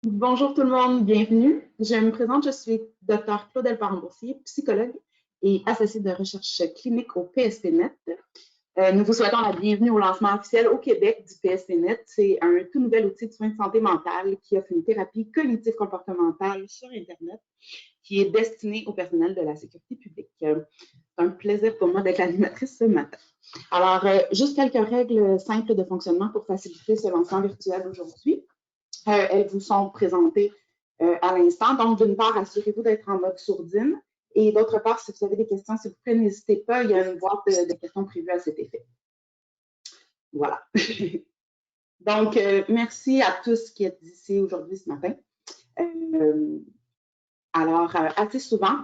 Bonjour tout le monde, bienvenue. Je me présente, je suis Dr Claudel Parent-Boursier, psychologue et associée de recherche clinique au PSPNet. Nous vous souhaitons la bienvenue au lancement officiel au Québec du PSPNet. C'est un tout nouvel outil de soins de santé mentale qui offre une thérapie cognitive comportementale sur Internet qui est destinée au personnel de la sécurité publique. C'est un plaisir pour moi d'être l'animatrice ce matin. Alors, juste quelques règles simples de fonctionnement pour faciliter ce lancement virtuel aujourd'hui. Elles vous sont présentées à l'instant. Donc, d'une part, assurez-vous d'être en mode sourdine. Et d'autre part, si vous avez des questions, s'il vous plaît, n'hésitez pas. Il y a une boîte de questions prévue à cet effet. Voilà. Donc, merci à tous qui êtes ici aujourd'hui ce matin. Alors, assez souvent,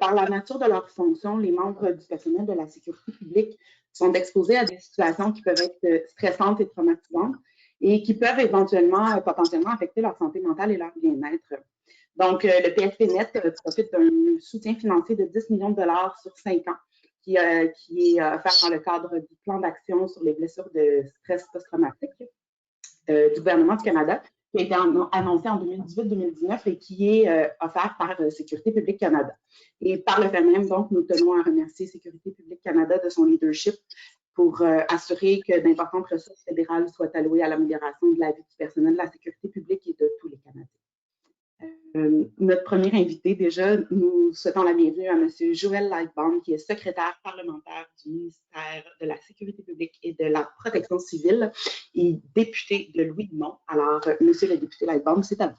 par la nature de leur fonction, les membres du personnel de la sécurité publique sont exposés à des situations qui peuvent être stressantes et traumatisantes et qui peuvent éventuellement, potentiellement affecter leur santé mentale et leur bien-être. Donc, le PSPNet profite d'un soutien financier de 10 millions de dollars sur 5 ans qui est offert dans le cadre du plan d'action sur les blessures de stress post-traumatique du gouvernement du Canada, qui a été annoncé en 2018-2019 et qui est offert par Sécurité publique Canada. Et par le fait même, donc, nous tenons à remercier Sécurité publique Canada de son leadership pour assurer que d'importantes ressources fédérales soient allouées à l'amélioration de la vie du personnel de la sécurité publique et de tous les Canadiens. Notre premier invité, déjà, nous souhaitons la bienvenue à M. Joël Lightbaum, qui est secrétaire parlementaire du ministère de la Sécurité publique et de la Protection civile et député de Louis-de-Mont. Alors, M. le député Lightbaum, c'est à vous.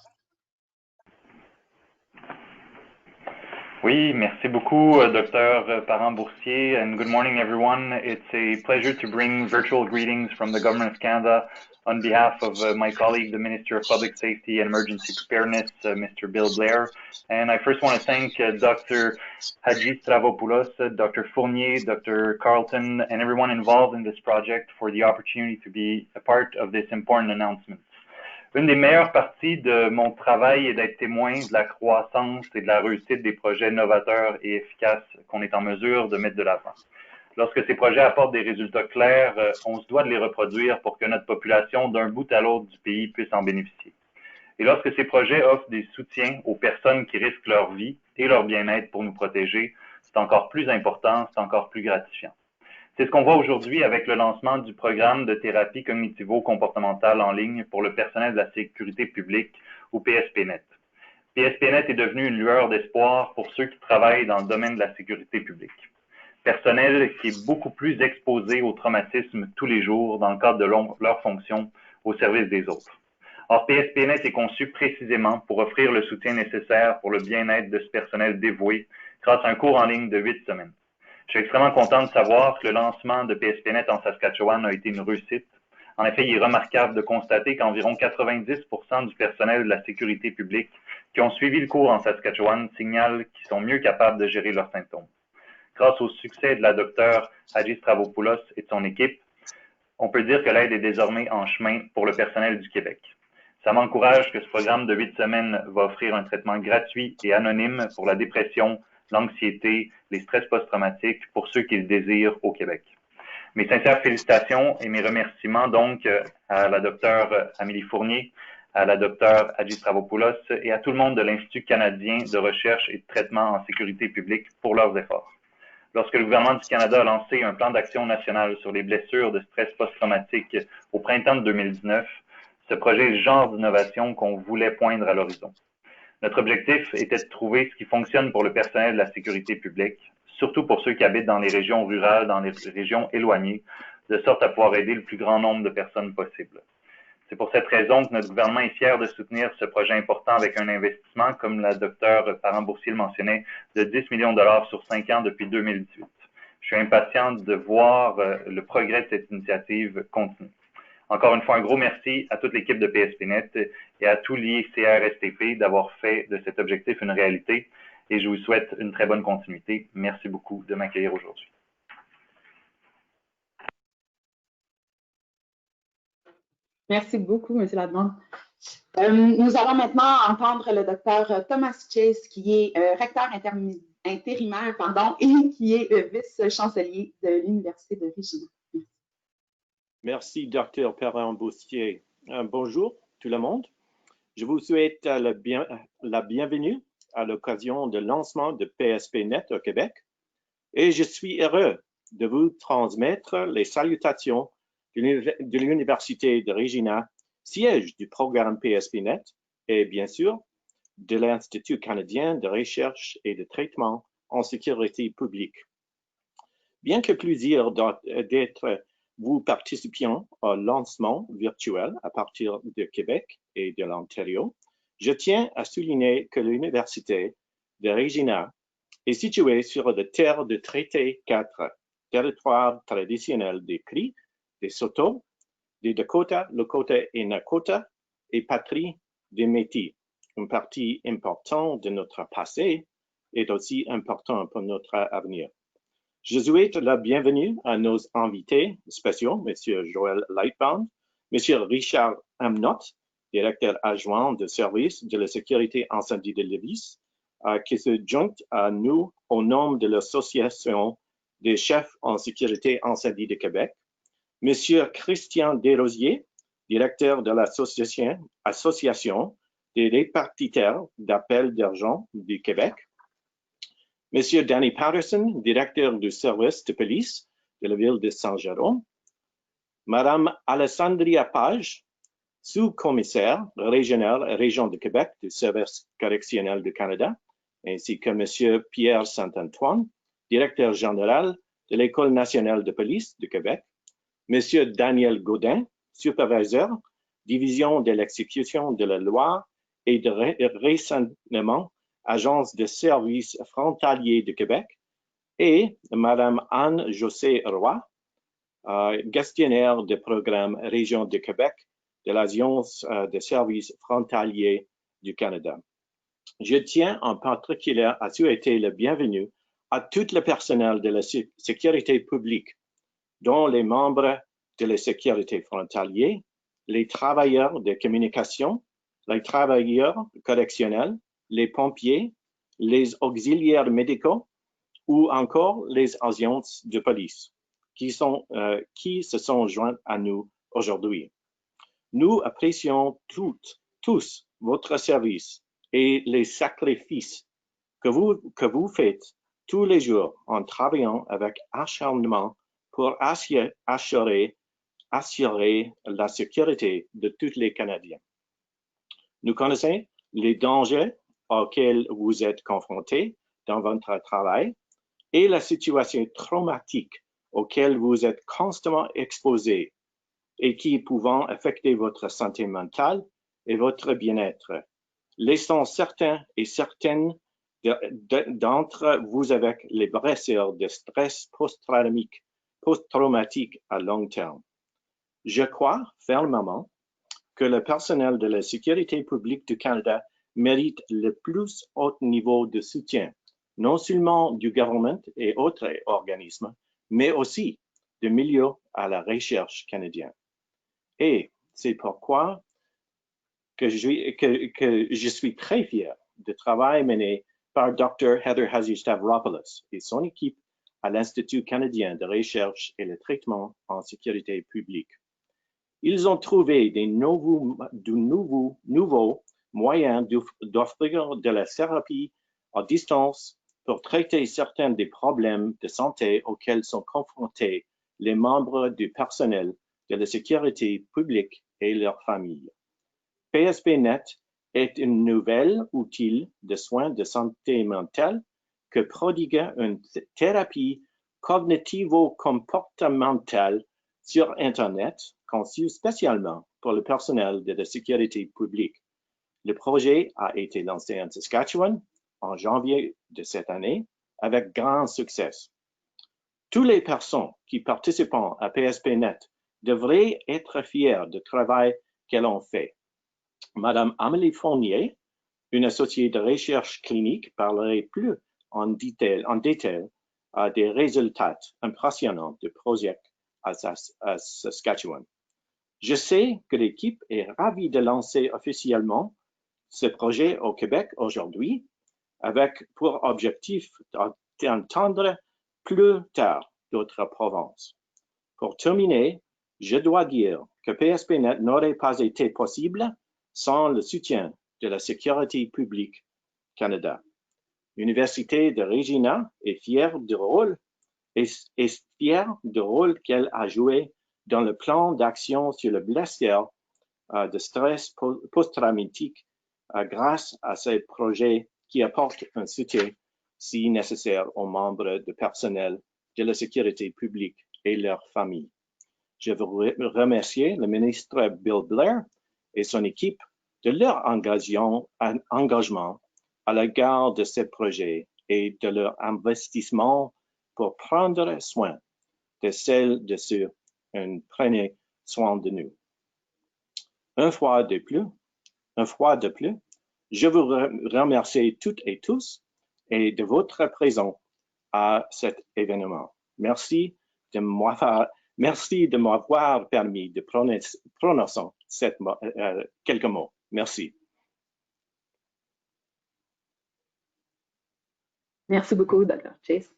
Oui, merci beaucoup, Dr. Parent-Boursier, and good morning, everyone. It's a pleasure to bring virtual greetings from the Government of Canada on behalf of my colleague, the Minister of Public Safety and Emergency Preparedness, Mr. Bill Blair. And I first want to thank Dr. Hadji Stravopoulos, Dr. Fournier, Dr. Carlton, and everyone involved in this project for the opportunity to be a part of this important announcement. Une des meilleures parties de mon travail est d'être témoin de la croissance et de la réussite des projets novateurs et efficaces qu'on est en mesure de mettre de l'avant. Lorsque ces projets apportent des résultats clairs, on se doit de les reproduire pour que notre population d'un bout à l'autre du pays puisse en bénéficier. Et lorsque ces projets offrent des soutiens aux personnes qui risquent leur vie et leur bien-être pour nous protéger, c'est encore plus important, c'est encore plus gratifiant. C'est ce qu'on voit aujourd'hui avec le lancement du programme de thérapie cognitivo-comportementale en ligne pour le personnel de la sécurité publique ou PSPNet. PSPNet est devenu une lueur d'espoir pour ceux qui travaillent dans le domaine de la sécurité publique. Personnel qui est beaucoup plus exposé au traumatisme tous les jours dans le cadre de leur fonction au service des autres. Or, PSPNet est conçu précisément pour offrir le soutien nécessaire pour le bien-être de ce personnel dévoué grâce à un cours en ligne de 8 semaines. Je suis extrêmement content de savoir que le lancement de PSPNet en Saskatchewan a été une réussite. En effet, il est remarquable de constater qu'environ 90% du personnel de la sécurité publique qui ont suivi le cours en Saskatchewan signalent qu'ils sont mieux capables de gérer leurs symptômes. Grâce au succès de la docteure Hadji Stravopoulos et de son équipe, on peut dire que l'aide est désormais en chemin pour le personnel du Québec. Ça m'encourage que ce programme de 8 semaines va offrir un traitement gratuit et anonyme pour la dépression, l'anxiété, les stress post-traumatiques pour ceux qui le désirent au Québec. Mes sincères félicitations et mes remerciements donc à la docteure Amélie Fournier, à la docteure Hadji Stravopoulos et à tout le monde de l'Institut canadien de recherche et de traitement en sécurité publique pour leurs efforts. Lorsque le gouvernement du Canada a lancé un plan d'action national sur les blessures de stress post-traumatique au printemps de 2019, ce projet est le genre d'innovation qu'on voulait poindre à l'horizon. Notre objectif était de trouver ce qui fonctionne pour le personnel de la sécurité publique, surtout pour ceux qui habitent dans les régions rurales, dans les régions éloignées, de sorte à pouvoir aider le plus grand nombre de personnes possible. C'est pour cette raison que notre gouvernement est fier de soutenir ce projet important avec un investissement, comme la docteure Parent-Boursier le mentionnait, de 10 millions de dollars sur 5 ans depuis 2018. Je suis impatient de voir le progrès de cette initiative continuer. Encore une fois, un gros merci à toute l'équipe de PSPNet et à tout l'ICRSTP d'avoir fait de cet objectif une réalité et je vous souhaite une très bonne continuité. Merci beaucoup de m'accueillir aujourd'hui. Merci beaucoup, M. Lightbaum. Nous allons maintenant entendre le docteur Thomas Chase, qui est recteur intérimaire et qui est vice-chancelier de l'Université de Regina. Merci, Dr. Parent-Boursier. Bonjour tout le monde. Je vous souhaite la bienvenue à l'occasion du lancement de PSPNet au Québec et je suis heureux de vous transmettre les salutations de l'Université de Regina, siège du programme PSPNet et bien sûr de l'Institut canadien de recherche et de traitement en sécurité publique. Bien que plusieurs d'être vous participions au lancement virtuel à partir de Québec et de l'Ontario, je tiens à souligner que l'Université de Regina est située sur la terre de traité 4, territoire traditionnel des Cris, des Saulteaux, des Dakota, Lakota et Nakota, et patrie des Métis. Une partie importante de notre passé est aussi importante pour notre avenir. Je souhaite la bienvenue à nos invités spéciaux, M. Joël Lightbound, M. Richard Amnott, directeur adjoint de service de la sécurité incendie de Lévis, qui se joint à nous au nom de l'Association des chefs en sécurité incendie de Québec, M. Christian Desrosiers, directeur de l'Association des répartiteurs d'appels d'argent du Québec, M. Danny Patterson, directeur du service de police de la ville de Saint-Jérôme, Mme Alessandria Page, sous-commissaire régional Région de Québec du service correctionnel du Canada, ainsi que M. Pierre Saint-Antoine, directeur général de l'École nationale de police du Québec, M. Daniel Gaudin, superviseur, division de l'exécution de la loi et de renseignement, Agence de services frontaliers de Québec, et Mme Anne-Josée Roy, gestionnaire de programme Région de Québec de l'Agence de services frontaliers du Canada. Je tiens en particulier à souhaiter la bienvenue à tout le personnel de la sécurité publique, dont les membres de la sécurité frontalière, les travailleurs de communication, les travailleurs correctionnels, les pompiers, les auxiliaires médicaux ou encore les agents de police qui se sont joints à nous aujourd'hui. Nous apprécions tous votre service et les sacrifices que vous faites tous les jours en travaillant avec acharnement pour assurer la sécurité de tous les Canadiens. Nous connaissons les dangers auxquels vous êtes confrontés dans votre travail et la situation traumatique auxquelles vous êtes constamment exposés et qui pouvant affecter votre santé mentale et votre bien-être. Laissons certains et certaines d'entre vous avec les blessures de stress post-traumatique à long terme. Je crois fermement que le personnel de la sécurité publique du Canada mérite le plus haut niveau de soutien, non seulement du gouvernement et autres organismes, mais aussi du milieu à la recherche canadien. Et c'est pourquoi que je suis très fier du travail mené par Dr. Heather Hazy-Stavropoulos et son équipe à l'Institut canadien de recherche et de traitement en sécurité publique. Ils ont trouvé de nouveaux moyens d'offrir de la thérapie à distance pour traiter certains des problèmes de santé auxquels sont confrontés les membres du personnel de la sécurité publique et leurs familles. PSPNet est une nouvelle outil de soins de santé mentale que prodigue une thérapie cognitivo-comportementale sur Internet conçue spécialement pour le personnel de la sécurité publique. Le projet a été lancé en Saskatchewan en janvier de cette année avec grand succès. Toutes les personnes qui participent à PSPNet devraient être fiers du travail qu'elles ont fait. Madame Amélie Fournier, une associée de recherche clinique, parlerait plus en détail des résultats impressionnants du projet à Saskatchewan. Je sais que l'équipe est ravie de lancer officiellement ce projet au Québec aujourd'hui, avec pour objectif d'entendre plus tard d'autres provinces. Pour terminer, je dois dire que PSPNet n'aurait pas été possible sans le soutien de la Sécurité publique Canada. L'Université de Regina est fière du rôle qu'elle a joué dans le plan d'action sur le blessure de stress post-traumatique grâce à ces projets qui apportent un soutien si nécessaire aux membres du personnel de la sécurité publique et leurs familles. Je veux remercier le ministre Bill Blair et son équipe de leur engagement à l'égard de ces projets et de leur investissement pour prendre soin de celles de ceux qui prenaient soin de nous. Une fois de plus, je vous remercie toutes et tous et de votre présence à cet événement. Merci de m'avoir permis de prononcer quelques mots. Merci. Merci beaucoup, Dr. Chase.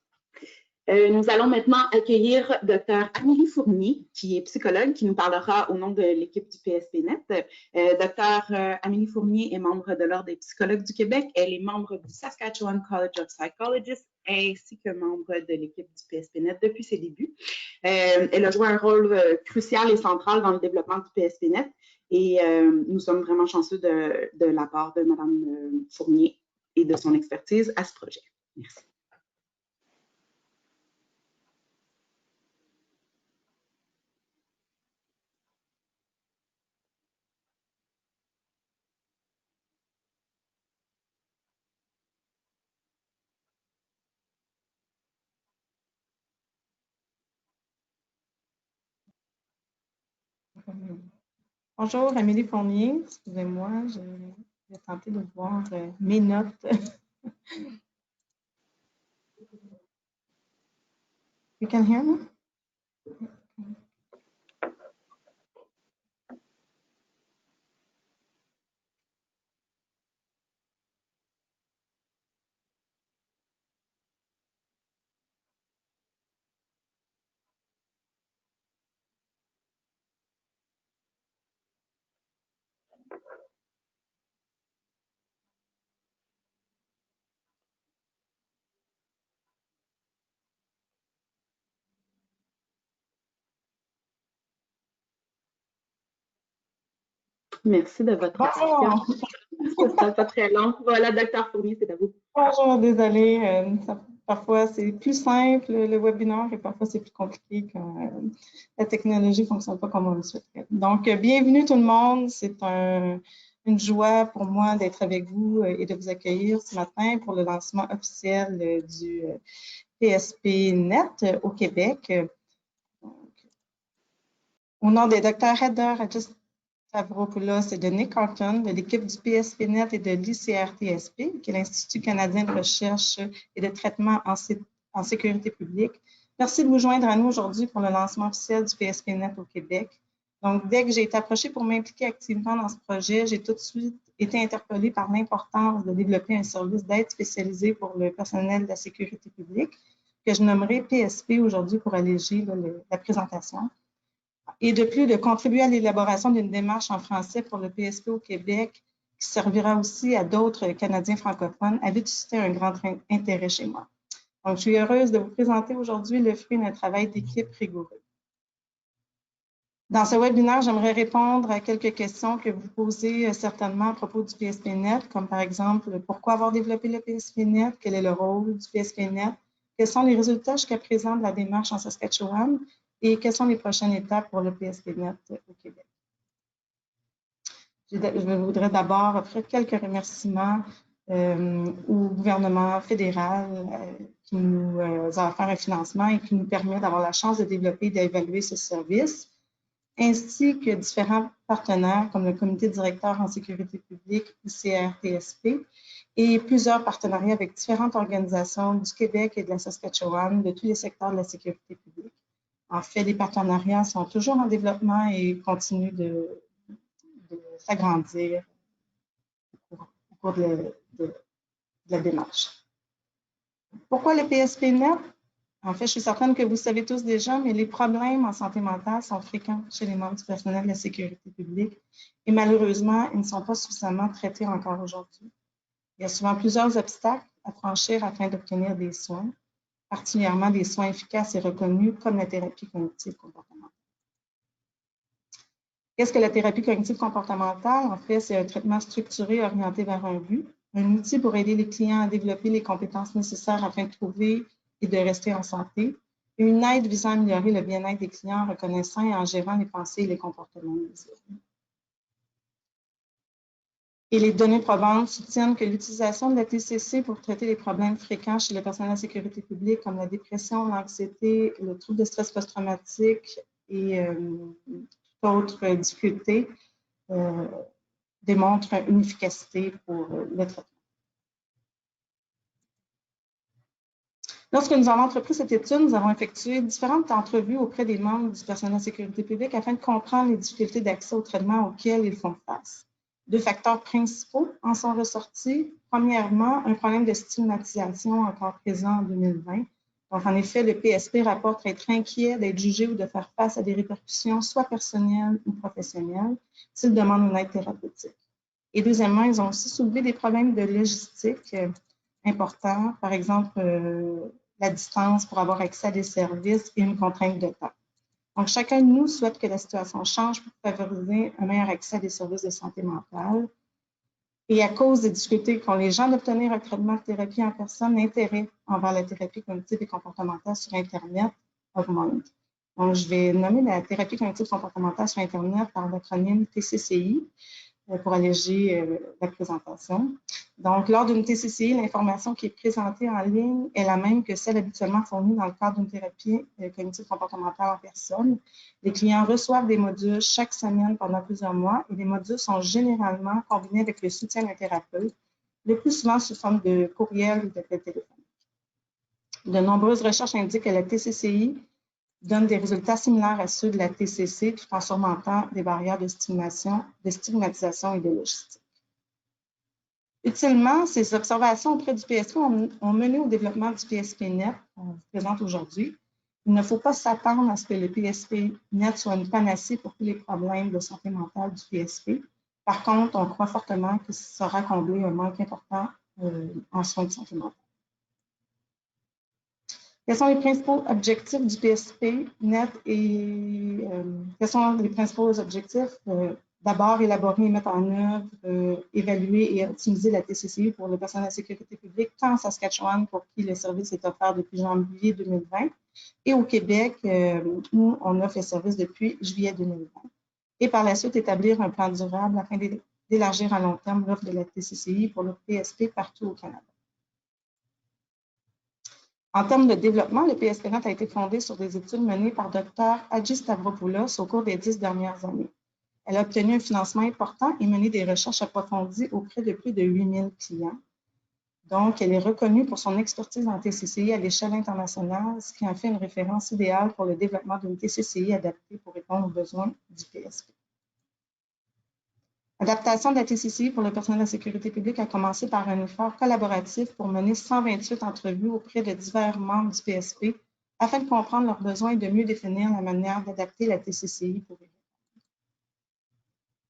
Nous allons maintenant accueillir Dr. Amélie Fournier, qui est psychologue, qui nous parlera au nom de l'équipe du PSPNet. Dr. Amélie Fournier est membre de l'Ordre des psychologues du Québec. Elle est membre du Saskatchewan College of Psychologists ainsi que membre de l'équipe du PSPNet depuis ses débuts. Elle a joué un rôle crucial et central dans le développement du PSPNet et nous sommes vraiment chanceux de la part de Mme Fournier et de son expertise à ce projet. Merci. Bonjour, Amélie Fournier. Excusez-moi, je vais tenter de voir mes notes. You can hear me? Merci de votre attention. Ce ne sera pas très long. Voilà, Dr. Fournier, c'est à vous. Bonjour, désolée. Parfois, c'est plus simple, le webinaire, et parfois, c'est plus compliqué quand la technologie ne fonctionne pas comme on le souhaiterait. Donc, bienvenue tout le monde. C'est une joie pour moi d'être avec vous et de vous accueillir ce matin pour le lancement officiel du PSPNet au Québec. Donc, au nom des Dr. Heather Stavropoulos et de Nick Horton, de l'équipe du PSPNet et de l'ICRTSP, qui est l'Institut canadien de recherche et de traitement en sécurité publique. Merci de vous joindre à nous aujourd'hui pour le lancement officiel du PSPNet au Québec. Donc, dès que j'ai été approchée pour m'impliquer activement dans ce projet, j'ai tout de suite été interpellée par l'importance de développer un service d'aide spécialisé pour le personnel de la sécurité publique, que je nommerai PSP aujourd'hui pour alléger la présentation. Et de plus, de contribuer à l'élaboration d'une démarche en français pour le PSP au Québec, qui servira aussi à d'autres Canadiens francophones, avait suscité un grand intérêt chez moi. Donc, je suis heureuse de vous présenter aujourd'hui le fruit d'un travail d'équipe rigoureux. Dans ce webinaire, j'aimerais répondre à quelques questions que vous posez certainement à propos du PSPNet, comme par exemple, pourquoi avoir développé le PSPNet, quel est le rôle du PSPNet, quels sont les résultats jusqu'à présent de la démarche en Saskatchewan, et quelles sont les prochaines étapes pour le PSPNet au Québec. Je voudrais d'abord offrir quelques remerciements au gouvernement fédéral qui nous a offert un financement et qui nous permet d'avoir la chance de développer et d'évaluer ce service, ainsi que différents partenaires comme le Comité directeur en sécurité publique, ICRTSP, et plusieurs partenariats avec différentes organisations du Québec et de la Saskatchewan, de tous les secteurs de la sécurité publique. En fait, les partenariats sont toujours en développement et continuent de s'agrandir au cours de la démarche. Pourquoi le PSPNet? En fait, je suis certaine que vous savez tous déjà, mais les problèmes en santé mentale sont fréquents chez les membres du personnel de la sécurité publique et malheureusement, ils ne sont pas suffisamment traités encore aujourd'hui. Il y a souvent plusieurs obstacles à franchir afin d'obtenir des soins, particulièrement des soins efficaces et reconnus comme la thérapie cognitive comportementale. Qu'est-ce que la thérapie cognitive comportementale? En fait, c'est un traitement structuré orienté vers un but, un outil pour aider les clients à développer les compétences nécessaires afin de trouver et de rester en santé, et une aide visant à améliorer le bien-être des clients en reconnaissant et en gérant les pensées et les comportements désirés. Et les données probantes soutiennent que l'utilisation de la TCC pour traiter les problèmes fréquents chez le personnel de la sécurité publique, comme la dépression, l'anxiété, le trouble de stress post-traumatique et d'autres difficultés, démontrent une efficacité pour le traitement. Lorsque nous avons entrepris cette étude, nous avons effectué différentes entrevues auprès des membres du personnel de sécurité publique afin de comprendre les difficultés d'accès au traitement auxquelles ils font face. Deux facteurs principaux en sont ressortis. Premièrement, un problème de stigmatisation encore présent en 2020. Donc, en effet, le PSP rapporte être inquiet d'être jugé ou de faire face à des répercussions soit personnelles ou professionnelles s'ils demandent une aide thérapeutique. Et deuxièmement, ils ont aussi soulevé des problèmes de logistique importants, par exemple la distance pour avoir accès à des services et une contrainte de temps. Donc, chacun de nous souhaite que la situation change pour favoriser un meilleur accès à des services de santé mentale. Et à cause des difficultés qu'ont les gens d'obtenir un traitement de thérapie en personne, l'intérêt envers la thérapie cognitive et comportementale sur Internet augmente. Donc, je vais nommer la thérapie cognitive comportementale sur Internet par l'acronyme TCCI pour alléger la présentation. Donc, lors d'une TCCI, l'information qui est présentée en ligne est la même que celle habituellement fournie dans le cadre d'une thérapie cognitive comportementale en personne. Les clients reçoivent des modules chaque semaine pendant plusieurs mois et les modules sont généralement combinés avec le soutien d'un thérapeute, le plus souvent sous forme de courriel ou d'appel téléphonique. De nombreuses recherches indiquent que la TCCI donne des résultats similaires à ceux de la TCC tout en surmontant des barrières de stigmatisation et de logistique. Utilement, ces observations auprès du PSP ont mené au développement du PSP-Net qu'on vous présente aujourd'hui. Il ne faut pas s'attendre à ce que le PSP-Net soit une panacée pour tous les problèmes de santé mentale du PSP. Par contre, on croit fortement que ça saura combler un manque important en soins de santé mentale. Quels sont les principaux objectifs du PSP-Net et quels sont les principaux objectifs? D'abord, élaborer et mettre en œuvre, évaluer et optimiser la TCCI pour le personnel de la sécurité publique, tant en Saskatchewan, pour qui le service est offert depuis janvier 2020, et au Québec, où on offre le service depuis juillet 2020. Et par la suite, établir un plan durable afin d'élargir à long terme l'offre de la TCCI pour le PSP partout au Canada. En termes de développement, le PSP-Net a été fondé sur des études menées par Dr. Hadji Stavropoulos au cours des 10 dernières années. Elle a obtenu un financement important et mené des recherches approfondies auprès de plus de 8000 clients. Donc, elle est reconnue pour son expertise en TCCI à l'échelle internationale, ce qui en fait une référence idéale pour le développement d'une TCCI adaptée pour répondre aux besoins du PSP. L'adaptation de la TCCI pour le personnel de la sécurité publique a commencé par un effort collaboratif pour mener 128 entrevues auprès de divers membres du PSP afin de comprendre leurs besoins et de mieux définir la manière d'adapter la TCCI pour eux.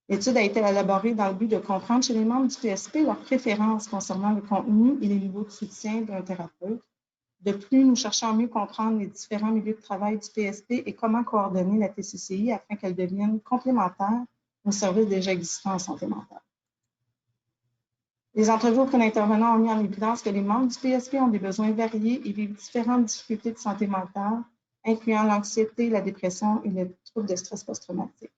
L'étude a été élaborée dans le but de comprendre chez les membres du PSP leurs préférences concernant le contenu et les niveaux de soutien d'un thérapeute. De plus, nous cherchons à mieux comprendre les différents milieux de travail du PSP et comment coordonner la TCCI afin qu'elle devienne complémentaire aux services déjà existants en santé mentale. Les entrevues auprès d'intervenants ont mis en évidence que les membres du PSP ont des besoins variés et vivent différentes difficultés de santé mentale, incluant l'anxiété, la dépression et le trouble de stress post-traumatique.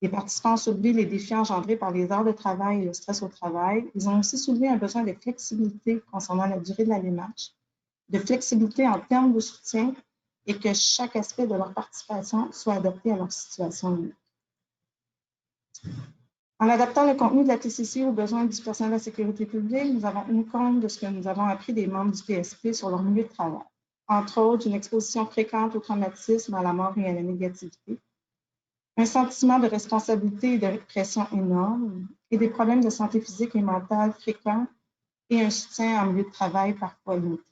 Les participants ont soulevé les défis engendrés par les heures de travail et le stress au travail. Ils ont aussi soulevé un besoin de flexibilité concernant la durée de la démarche, de flexibilité en termes de soutien et que chaque aspect de leur participation soit adapté à leur situation unique. En adaptant le contenu de la TCCI aux besoins du personnel de la sécurité publique, nous avons tenu compte de ce que nous avons appris des membres du PSP sur leur milieu de travail. Entre autres, une exposition fréquente au traumatisme, à la mort et à la négativité, un sentiment de responsabilité et de pression énorme, et des problèmes de santé physique et mentale fréquents, et un soutien en milieu de travail parfois limité.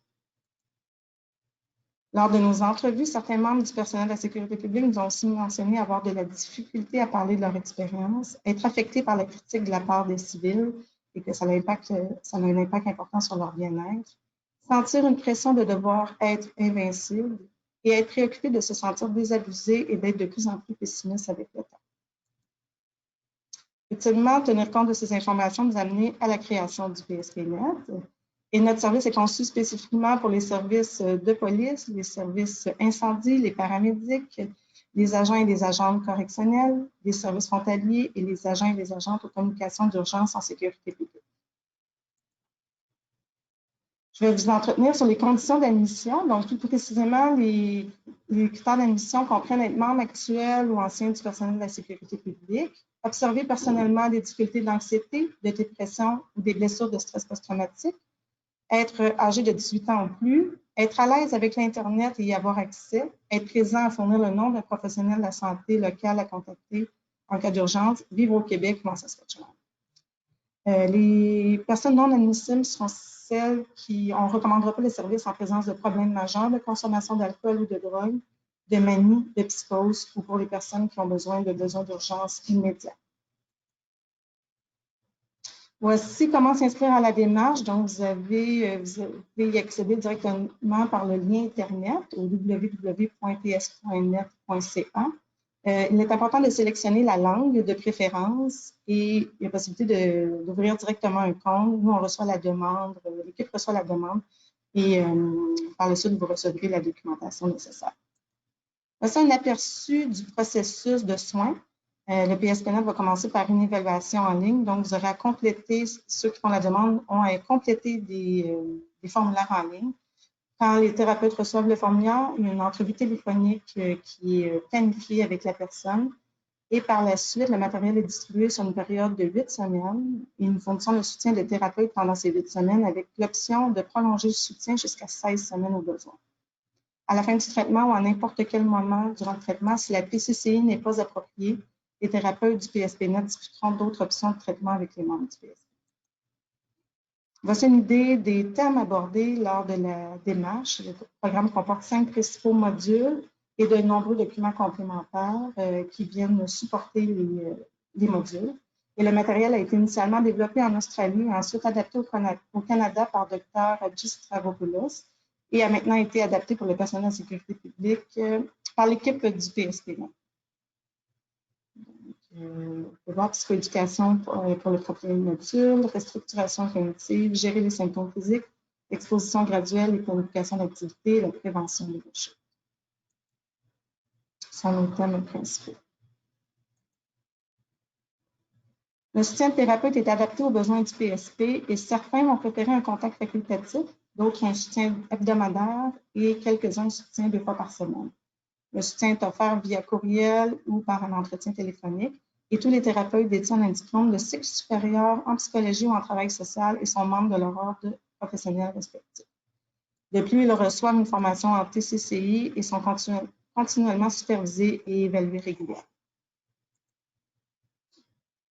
Lors de nos entrevues, certains membres du personnel de la sécurité publique nous ont aussi mentionné avoir de la difficulté à parler de leur expérience, être affectés par la critique de la part des civils et que ça a un impact important sur leur bien-être, sentir une pression de devoir être invincible et être préoccupés de se sentir désabusés et d'être de plus en plus pessimistes avec le temps. Utilement, tenir compte de ces informations nous a amené à la création du PSPNet. Et notre service est conçu spécifiquement pour les services de police, les services incendie, les paramédics, les agents et les agentes correctionnels, les services frontaliers et les agents et les agentes aux communications d'urgence en sécurité publique. Je vais vous entretenir sur les conditions d'admission. Donc, plus précisément, les critères d'admission comprennent être membre actuel ou ancien du personnel de la sécurité publique, observer personnellement des difficultés d'anxiété, de dépression ou des blessures de stress post-traumatique, être âgé de 18 ans ou plus, être à l'aise avec l'Internet et y avoir accès, être présent à fournir le nom d'un professionnel de la santé local à contacter en cas d'urgence, vivre au Québec ou en Saskatchewan. Les personnes non admissibles sont celles on ne recommandera pas les services en présence de problèmes majeurs de consommation d'alcool ou de drogue, de manie, de psychose ou pour les personnes qui ont besoin d'urgence immédiate. Voici comment s'inscrire à la démarche. Donc, vous avez y accéder directement par le lien Internet au www.ps.net.ca. Il est important de sélectionner la langue de préférence et il y a possibilité d'ouvrir directement un compte. Nous, on reçoit la demande, l'équipe reçoit la demande et par la suite, vous recevrez la documentation nécessaire. Voici un aperçu du processus de soins. Le PSPNet va commencer par une évaluation en ligne. Donc, vous aurez à compléter, ceux qui font la demande ont à compléter des formulaires en ligne. Quand les thérapeutes reçoivent le formulaire, il y a une entrevue téléphonique qui est planifiée avec la personne. Et par la suite, le matériel est distribué sur une période de 8 semaines. Et nous fournissons le soutien de thérapeute pendant ces 8 semaines avec l'option de prolonger le soutien jusqu'à 16 semaines au besoin. À la fin du traitement ou à n'importe quel moment durant le traitement, si la PCCI n'est pas appropriée, les thérapeutes du PSPNet discuteront d'autres options de traitement avec les membres du PSPNet. Voici une idée des thèmes abordés lors de la démarche. Le programme comporte 5 principaux modules et de nombreux documents complémentaires qui viennent supporter les modules. Et le matériel a été initialement développé en Australie et ensuite adapté au Canada par Dr. Adjis Stavropoulos et a maintenant été adapté pour le personnel de sécurité publique par l'équipe du PSPNet. On peut voir psychoéducation pour le premier module, restructuration cognitive, gérer les symptômes physiques, exposition graduelle et planification d'activité, la prévention des rechutes. Ce sont nos thèmes principaux. Le soutien de thérapeute est adapté aux besoins du PSP et certains vont préférer un contact facultatif, d'autres un soutien hebdomadaire et quelques-uns un soutien 2 fois par semaine. Le soutien est offert via courriel ou par un entretien téléphonique. Et tous les thérapeutes détiennent un diplôme de cycle supérieur en psychologie ou en travail social et sont membres de leur ordre professionnel respectif. De plus, ils reçoivent une formation en TCCI et sont continuellement supervisés et évalués régulièrement.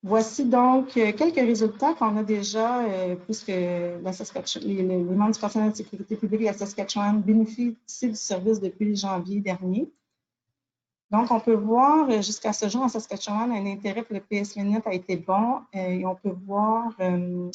Voici donc quelques résultats qu'on a déjà, puisque les membres du personnel de sécurité publique de la Saskatchewan bénéficient du service depuis janvier dernier. Donc, on peut voir jusqu'à ce jour en Saskatchewan, un intérêt pour le PSPNet a été bon et on peut voir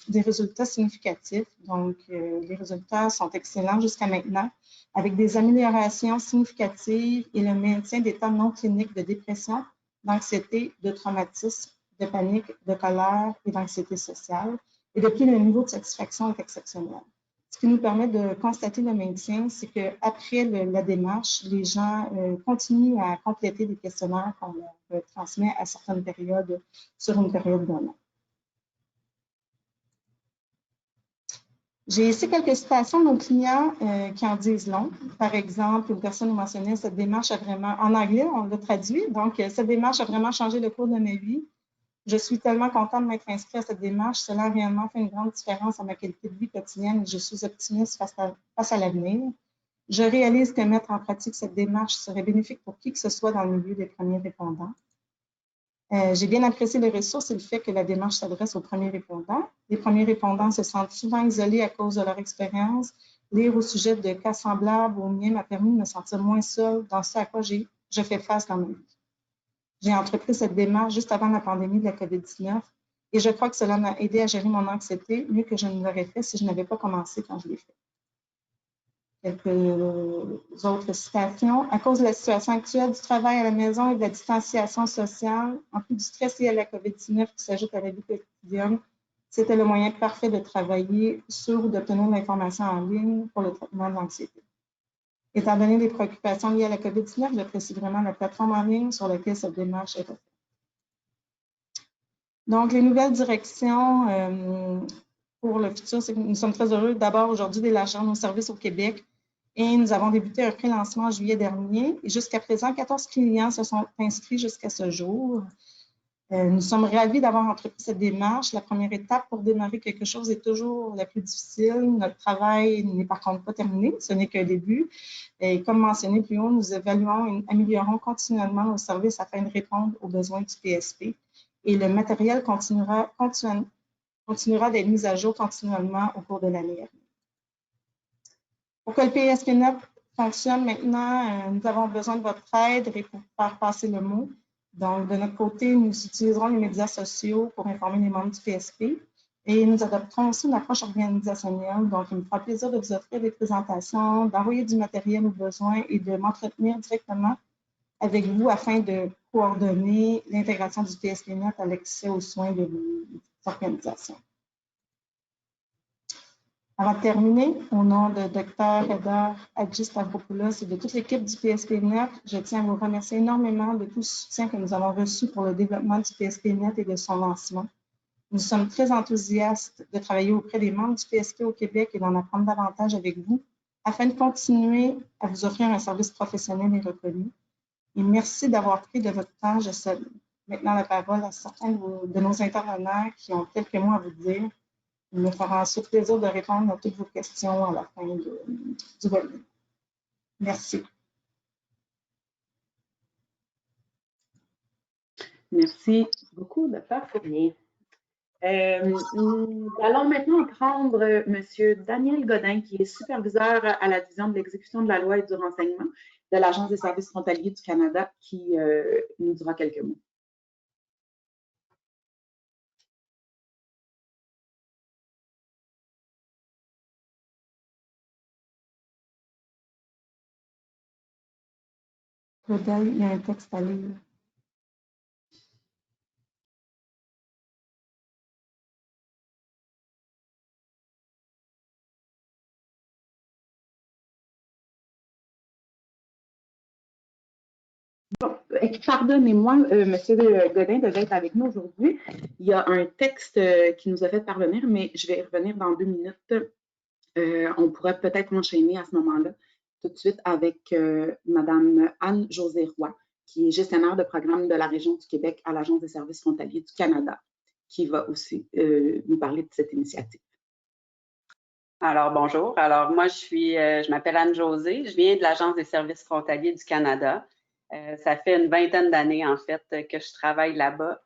des résultats significatifs. Donc, les résultats sont excellents jusqu'à maintenant, avec des améliorations significatives et le maintien d'états non cliniques de dépression, d'anxiété, de traumatisme, de panique, de colère et d'anxiété sociale. Et depuis, le niveau de satisfaction est exceptionnel. Ce qui nous permet de constater le maintien, c'est qu'après la démarche, les gens continuent à compléter des questionnaires qu'on leur transmet à certaines périodes, sur une période d'un an. J'ai ici quelques citations de nos clients qui en disent long. Par exemple, une personne nous mentionnait cette démarche a vraiment, en anglais, on l'a traduit, donc cette démarche a vraiment changé le cours de ma vie. Je suis tellement contente de m'être inscrite à cette démarche. Cela a réellement fait une grande différence à ma qualité de vie quotidienne et je suis optimiste face à l'avenir. Je réalise que mettre en pratique cette démarche serait bénéfique pour qui que ce soit dans le milieu des premiers répondants. J'ai bien apprécié les ressources et le fait que la démarche s'adresse aux premiers répondants. Les premiers répondants se sentent souvent isolés à cause de leur expérience Lire au sujet de cas semblables au mien m'a permis de me sentir moins seule dans ce à quoi je fais face dans ma vie. J'ai entrepris cette démarche juste avant la pandémie de la COVID-19 et je crois que cela m'a aidé à gérer mon anxiété mieux que je ne l'aurais fait si je n'avais pas commencé quand je l'ai fait. Quelques autres citations. À cause de la situation actuelle du travail à la maison et de la distanciation sociale, en plus du stress lié à la COVID-19 qui s'ajoute à la vie quotidienne, c'était le moyen parfait de travailler sur ou d'obtenir l'information en ligne pour le traitement de l'anxiété. Étant donné les préoccupations liées à la COVID-19, j'apprécie vraiment la plateforme en ligne sur laquelle cette démarche est faite. Donc, les nouvelles directions pour le futur, c'est que nous sommes très heureux d'abord aujourd'hui d'élargir nos services au Québec et nous avons débuté un pré-lancement en juillet dernier. Et jusqu'à présent, 14 clients se sont inscrits jusqu'à ce jour. Nous sommes ravis d'avoir entrepris cette démarche. La première étape pour démarrer quelque chose est toujours la plus difficile. Notre travail n'est par contre pas terminé, ce n'est qu'un début. Et comme mentionné plus haut, nous évaluons et améliorons continuellement nos services afin de répondre aux besoins du PSP. Et le matériel continuera d'être mis à jour continuellement au cours de l'année. Pour que le PSPNet fonctionne maintenant, nous avons besoin de votre aide pour faire passer le mot. Donc, de notre côté, nous utiliserons les médias sociaux pour informer les membres du PSP et nous adopterons aussi une approche organisationnelle. Donc, il me fera plaisir de vous offrir des présentations, d'envoyer du matériel aux besoins et de m'entretenir directement avec vous afin de coordonner l'intégration du PSPNet à l'accès aux soins de vos organisations. Avant de terminer, au nom de Dr. Heather Hadji-Stavropoulos et de toute l'équipe du PSPNet, je tiens à vous remercier énormément de tout le soutien que nous avons reçu pour le développement du PSPNet et de son lancement. Nous sommes très enthousiastes de travailler auprès des membres du PSP au Québec et d'en apprendre davantage avec vous afin de continuer à vous offrir un service professionnel et reconnu. Et merci d'avoir pris de votre temps. Je cède maintenant la parole à certains de nos intervenants qui ont quelques mots à vous dire. Il me fera ensuite plaisir de répondre à toutes vos questions à la fin du webinaire. Merci. Merci beaucoup, Dr. Fournier. Nous allons maintenant prendre M. Daniel Godin, qui est superviseur à la division de l'exécution de la loi et du renseignement de l'Agence des services frontaliers du Canada, qui nous dira quelques mots. Claudel, il y a un texte à lire. Pardonnez-moi, M. Godin devait être avec nous aujourd'hui. Il y a un texte qui nous a fait parvenir, mais je vais y revenir dans 2 minutes. On pourrait peut-être enchaîner à ce moment-là tout de suite avec Mme Anne-Josée Roy, qui est gestionnaire de programme de la région du Québec à l'Agence des services frontaliers du Canada, qui va aussi nous parler de cette initiative. Alors, bonjour. Alors, moi, je m'appelle Anne-Josée. Je viens de l'Agence des services frontaliers du Canada. Ça fait une 20aine d'années, en fait, que je travaille là-bas.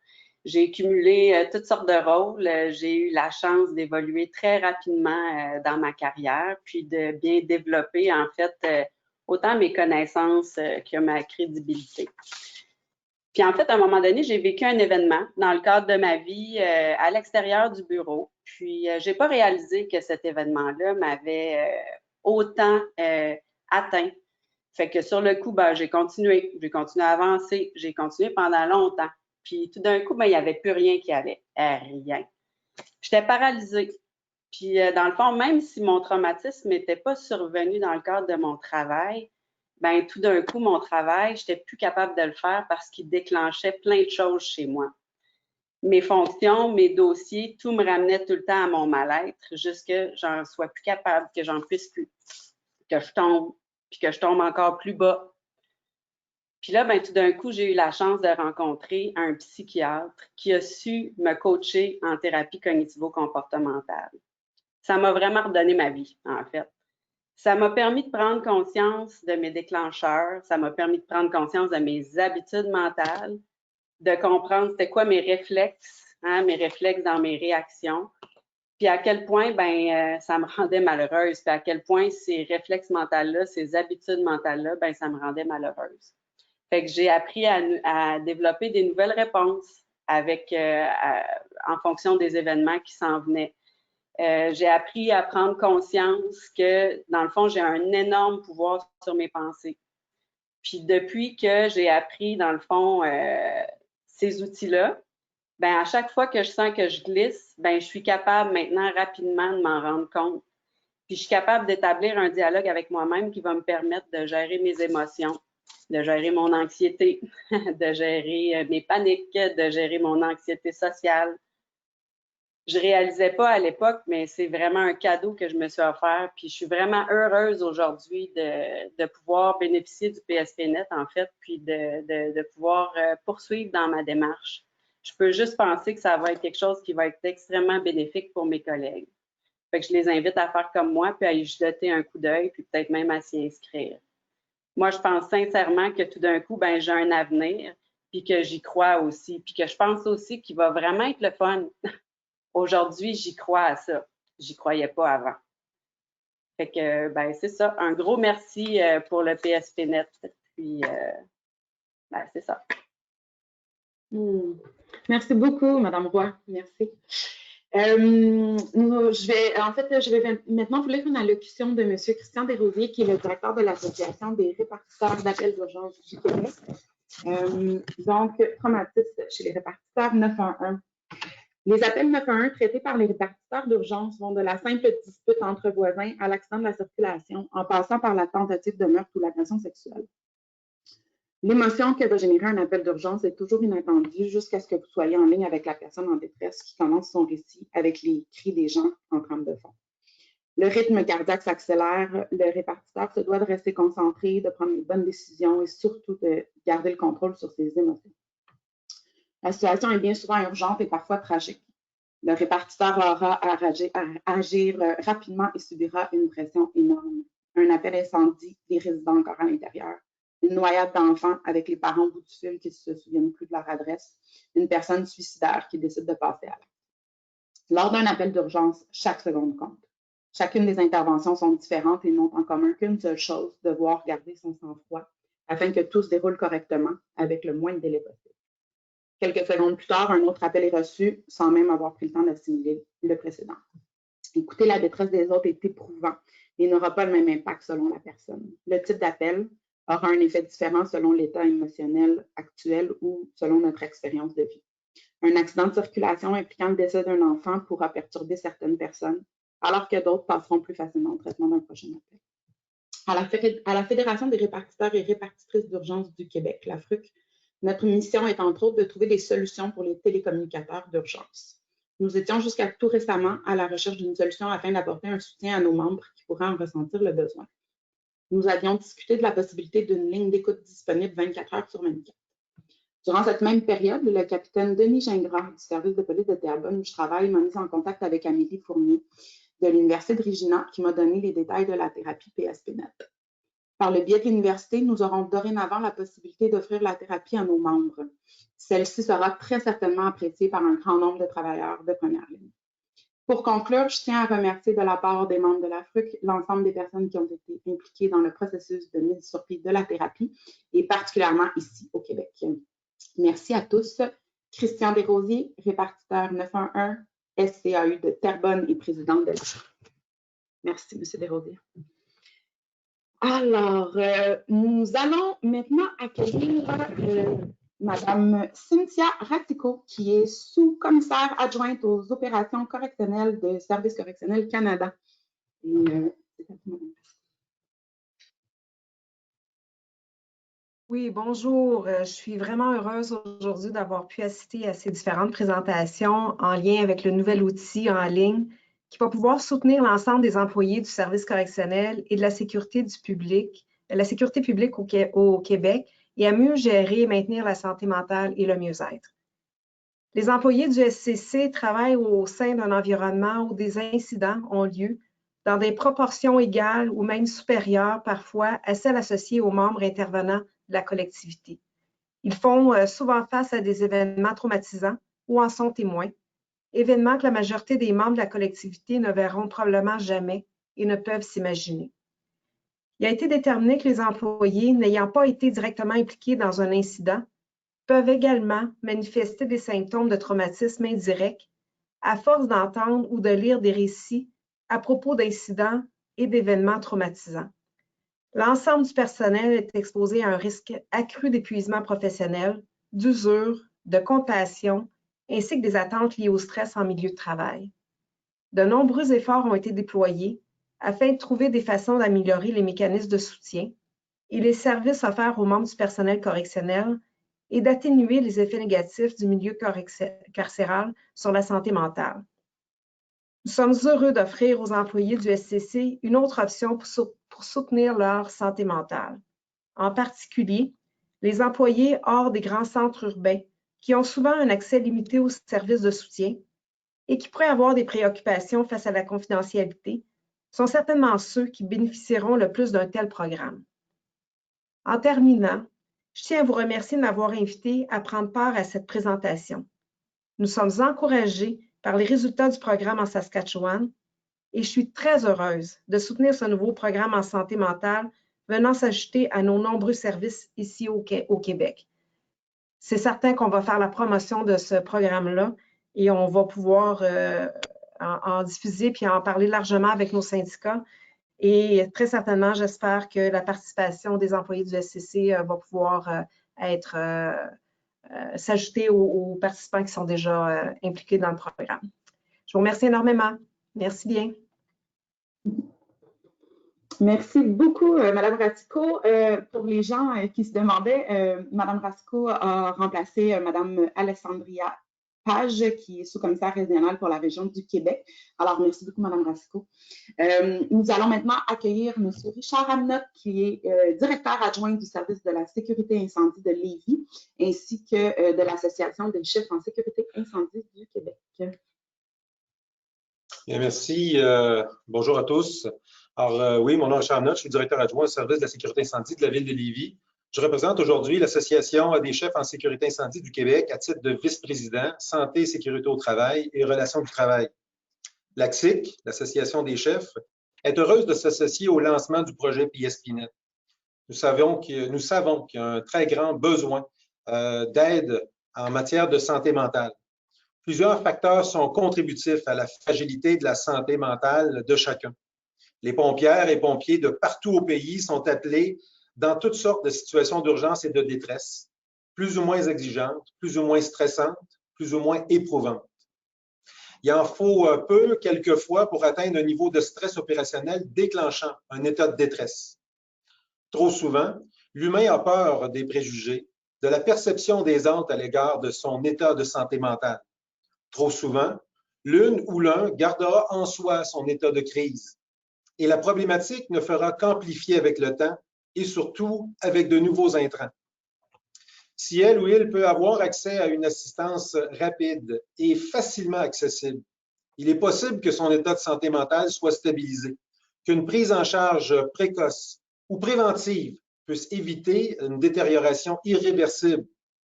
J'ai cumulé toutes sortes de rôles. J'ai eu la chance d'évoluer très rapidement dans ma carrière, puis de bien développer, en fait, autant mes connaissances que ma crédibilité. Puis en fait, à un moment donné, j'ai vécu un événement dans le cadre de ma vie à l'extérieur du bureau. Puis je n'ai pas réalisé que cet événement-là m'avait autant atteint. Fait que sur le coup, j'ai continué à avancer, j'ai continué pendant longtemps. Puis tout d'un coup, il n'y avait plus rien qui allait, rien. J'étais paralysée. Puis dans le fond, même si mon traumatisme n'était pas survenu dans le cadre de mon travail, tout d'un coup, mon travail, je n'étais plus capable de le faire parce qu'il déclenchait plein de choses chez moi. Mes fonctions, mes dossiers, tout me ramenait tout le temps à mon mal-être jusqu'à j'en sois plus capable, que j'en puisse plus, que je tombe, puis que je tombe encore plus bas. Puis là, tout d'un coup, j'ai eu la chance de rencontrer un psychiatre qui a su me coacher en thérapie cognitivo-comportementale. Ça m'a vraiment redonné ma vie, en fait. Ça m'a permis de prendre conscience de mes déclencheurs, ça m'a permis de prendre conscience de mes habitudes mentales, de comprendre c'était quoi mes réflexes dans mes réactions, Puis à quel point ça me rendait malheureuse, puis à quel point ces réflexes mentaux-là, ces habitudes mentales-là, ça me rendait malheureuse. Fait que j'ai appris à développer des nouvelles réponses en fonction des événements qui s'en venaient. J'ai appris à prendre conscience que, dans le fond, j'ai un énorme pouvoir sur mes pensées. Puis depuis que j'ai appris, dans le fond, ces outils-là, à chaque fois que je sens que je glisse, je suis capable maintenant rapidement de m'en rendre compte. Puis je suis capable d'établir un dialogue avec moi-même qui va me permettre de gérer mes émotions, de gérer mon anxiété, de gérer mes paniques, de gérer mon anxiété sociale. Je réalisais pas à l'époque, mais c'est vraiment un cadeau que je me suis offert. Puis je suis vraiment heureuse aujourd'hui de pouvoir bénéficier du PSPNet, en fait, puis de pouvoir poursuivre dans ma démarche. Je peux juste penser que ça va être quelque chose qui va être extrêmement bénéfique pour mes collègues. Fait que je les invite à faire comme moi, puis à y jeter un coup d'œil, puis peut-être même à s'y inscrire. Moi, je pense sincèrement que tout d'un coup, j'ai un avenir, puis que j'y crois aussi, puis que je pense aussi qu'il va vraiment être le fun. Aujourd'hui, j'y crois à ça. J'y croyais pas avant. Fait que, c'est ça. Un gros merci pour le PSPNet. Puis, c'est ça. Merci beaucoup, Madame Roy. Merci. Je vais maintenant vous lire une allocution de M. Christian Desrosiers, qui est le directeur de l'Association des répartiteurs d'appels d'urgence du Québec. Donc, traumatisme chez les répartiteurs 911. Les appels 911 traités par les répartiteurs d'urgence vont de la simple dispute entre voisins à l'accident de la circulation, en passant par la tentative de meurtre ou l'agression sexuelle. L'émotion que va générer un appel d'urgence est toujours inattendue jusqu'à ce que vous soyez en ligne avec la personne en détresse qui commence son récit avec les cris des gens en trame de fond. Le rythme cardiaque s'accélère, le répartiteur se doit de rester concentré, de prendre les bonnes décisions et surtout de garder le contrôle sur ses émotions. La situation est bien souvent urgente et parfois tragique. Le répartiteur aura à agir rapidement et subira une pression énorme. Un appel incendie, des résidents encore à l'intérieur, une noyade d'enfants avec les parents au bout du fil qui ne se souviennent plus de leur adresse, une personne suicidaire qui décide de passer à l'acte. Lors d'un appel d'urgence, chaque seconde compte. Chacune des interventions sont différentes et n'ont en commun qu'une seule chose, devoir garder son sang-froid afin que tout se déroule correctement avec le moins de délai possible. Quelques secondes plus tard, un autre appel est reçu sans même avoir pris le temps d'assimiler le précédent. Écouter la détresse des autres est éprouvant et n'aura pas le même impact selon la personne. Le type d'appel aura un effet différent selon l'état émotionnel actuel ou selon notre expérience de vie. Un accident de circulation impliquant le décès d'un enfant pourra perturber certaines personnes, alors que d'autres passeront plus facilement au traitement d'un prochain appel. À la Fédération des répartiteurs et répartitrices d'urgence du Québec, la FRUC, notre mission est entre autres de trouver des solutions pour les télécommunicateurs d'urgence. Nous étions jusqu'à tout récemment à la recherche d'une solution afin d'apporter un soutien à nos membres qui pourraient en ressentir le besoin. Nous avions discuté de la possibilité d'une ligne d'écoute disponible 24 heures sur 24. Durant cette même période, le capitaine Denis Gingras du service de police de Terrebonne où je travaille m'a mis en contact avec Amélie Fournier de l'Université de Regina qui m'a donné les détails de la thérapie PSPNet. Par le biais de l'université, nous aurons dorénavant la possibilité d'offrir la thérapie à nos membres. Celle-ci sera très certainement appréciée par un grand nombre de travailleurs de première ligne. Pour conclure, je tiens à remercier de la part des membres de la FRUC l'ensemble des personnes qui ont été impliquées dans le processus de mise sur pied de la thérapie et particulièrement ici au Québec. Merci à tous. Christian Desrosiers, répartiteur 911 SCAU de Terrebonne et président de la FRUC. Merci, M. Desrosiers. Alors, nous allons maintenant accueillir Madame Cynthia Ratico, qui est sous-commissaire adjointe aux opérations correctionnelles de Service correctionnel Canada. Oui, bonjour. Je suis vraiment heureuse aujourd'hui d'avoir pu assister à ces différentes présentations en lien avec le nouvel outil en ligne qui va pouvoir soutenir l'ensemble des employés du service correctionnel et de la sécurité publique au Québec et à mieux gérer et maintenir la santé mentale et le mieux-être. Les employés du SCC travaillent au sein d'un environnement où des incidents ont lieu dans des proportions égales ou même supérieures parfois à celles associées aux membres intervenants de la collectivité. Ils font souvent face à des événements traumatisants ou en sont témoins. événement que la majorité des membres de la collectivité ne verront probablement jamais et ne peuvent s'imaginer. Il a été déterminé que les employés n'ayant pas été directement impliqués dans un incident peuvent également manifester des symptômes de traumatisme indirect à force d'entendre ou de lire des récits à propos d'incidents et d'événements traumatisants. L'ensemble du personnel est exposé à un risque accru d'épuisement professionnel, d'usure, de compassion, ainsi que des attentes liées au stress en milieu de travail. De nombreux efforts ont été déployés afin de trouver des façons d'améliorer les mécanismes de soutien et les services offerts aux membres du personnel correctionnel et d'atténuer les effets négatifs du milieu carcéral sur la santé mentale. Nous sommes heureux d'offrir aux employés du SCC une autre option pour soutenir leur santé mentale. En particulier, les employés hors des grands centres urbains qui ont souvent un accès limité aux services de soutien et qui pourraient avoir des préoccupations face à la confidentialité sont certainement ceux qui bénéficieront le plus d'un tel programme. En terminant, je tiens à vous remercier de m'avoir invité à prendre part à cette présentation. Nous sommes encouragés par les résultats du programme en Saskatchewan et je suis très heureuse de soutenir ce nouveau programme en santé mentale venant s'ajouter à nos nombreux services ici au Québec. C'est certain qu'on va faire la promotion de ce programme-là et on va pouvoir en diffuser puis en parler largement avec nos syndicats. Et très certainement, j'espère que la participation des employés du SCC va pouvoir s'ajouter aux participants qui sont déjà impliqués dans le programme. Je vous remercie énormément. Merci bien. Merci beaucoup, Mme Racicot. Pour les gens qui se demandaient, Mme Racicot a remplacé Mme Alessandria Page, qui est sous-commissaire régionale pour la région du Québec. Alors, merci beaucoup, Mme Racicot. Nous allons maintenant accueillir M. Richard Amnott, qui est directeur adjoint du service de la sécurité incendie de Lévis, ainsi que de l'Association des chefs en sécurité incendie du Québec. Bien, merci. Bonjour à tous. Alors, oui, mon nom est Richard Amnott, je suis directeur adjoint au service de la sécurité incendie de la ville de Lévis. Je représente aujourd'hui l'Association des chefs en sécurité incendie du Québec à titre de vice-président, santé et sécurité au travail et relations du travail. L'ACSIC, l'Association des chefs, est heureuse de s'associer au lancement du projet PSPNet. Nous savons qu'il y a un très grand besoin d'aide en matière de santé mentale. Plusieurs facteurs sont contributifs à la fragilité de la santé mentale de chacun. Les pompières et pompiers de partout au pays sont appelés dans toutes sortes de situations d'urgence et de détresse, plus ou moins exigeantes, plus ou moins stressantes, plus ou moins éprouvantes. Il en faut peu, quelquefois, pour atteindre un niveau de stress opérationnel déclenchant un état de détresse. Trop souvent, l'humain a peur des préjugés, de la perception des autres à l'égard de son état de santé mentale. Trop souvent, l'une ou l'un gardera en soi son état de crise. Et la problématique ne fera qu'amplifier avec le temps et surtout avec de nouveaux intrants. Si elle ou il peut avoir accès à une assistance rapide et facilement accessible, il est possible que son état de santé mentale soit stabilisé, qu'une prise en charge précoce ou préventive puisse éviter une détérioration irréversible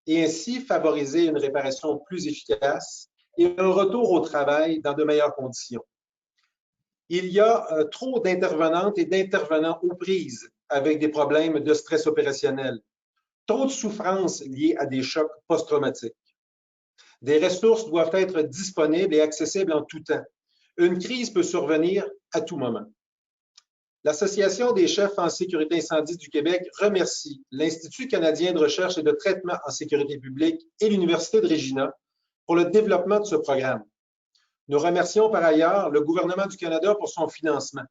et ainsi favoriser une réparation plus efficace et un retour au travail dans de meilleures conditions. Il y a trop d'intervenantes et d'intervenants aux prises avec des problèmes de stress opérationnel, trop de souffrances liées à des chocs post-traumatiques. Des ressources doivent être disponibles et accessibles en tout temps. Une crise peut survenir à tout moment. L'Association des chefs en sécurité incendie du Québec remercie l'Institut canadien de recherche et de traitement en sécurité publique et l'Université de Regina pour le développement de ce programme. Nous remercions par ailleurs le gouvernement du Canada pour son financement.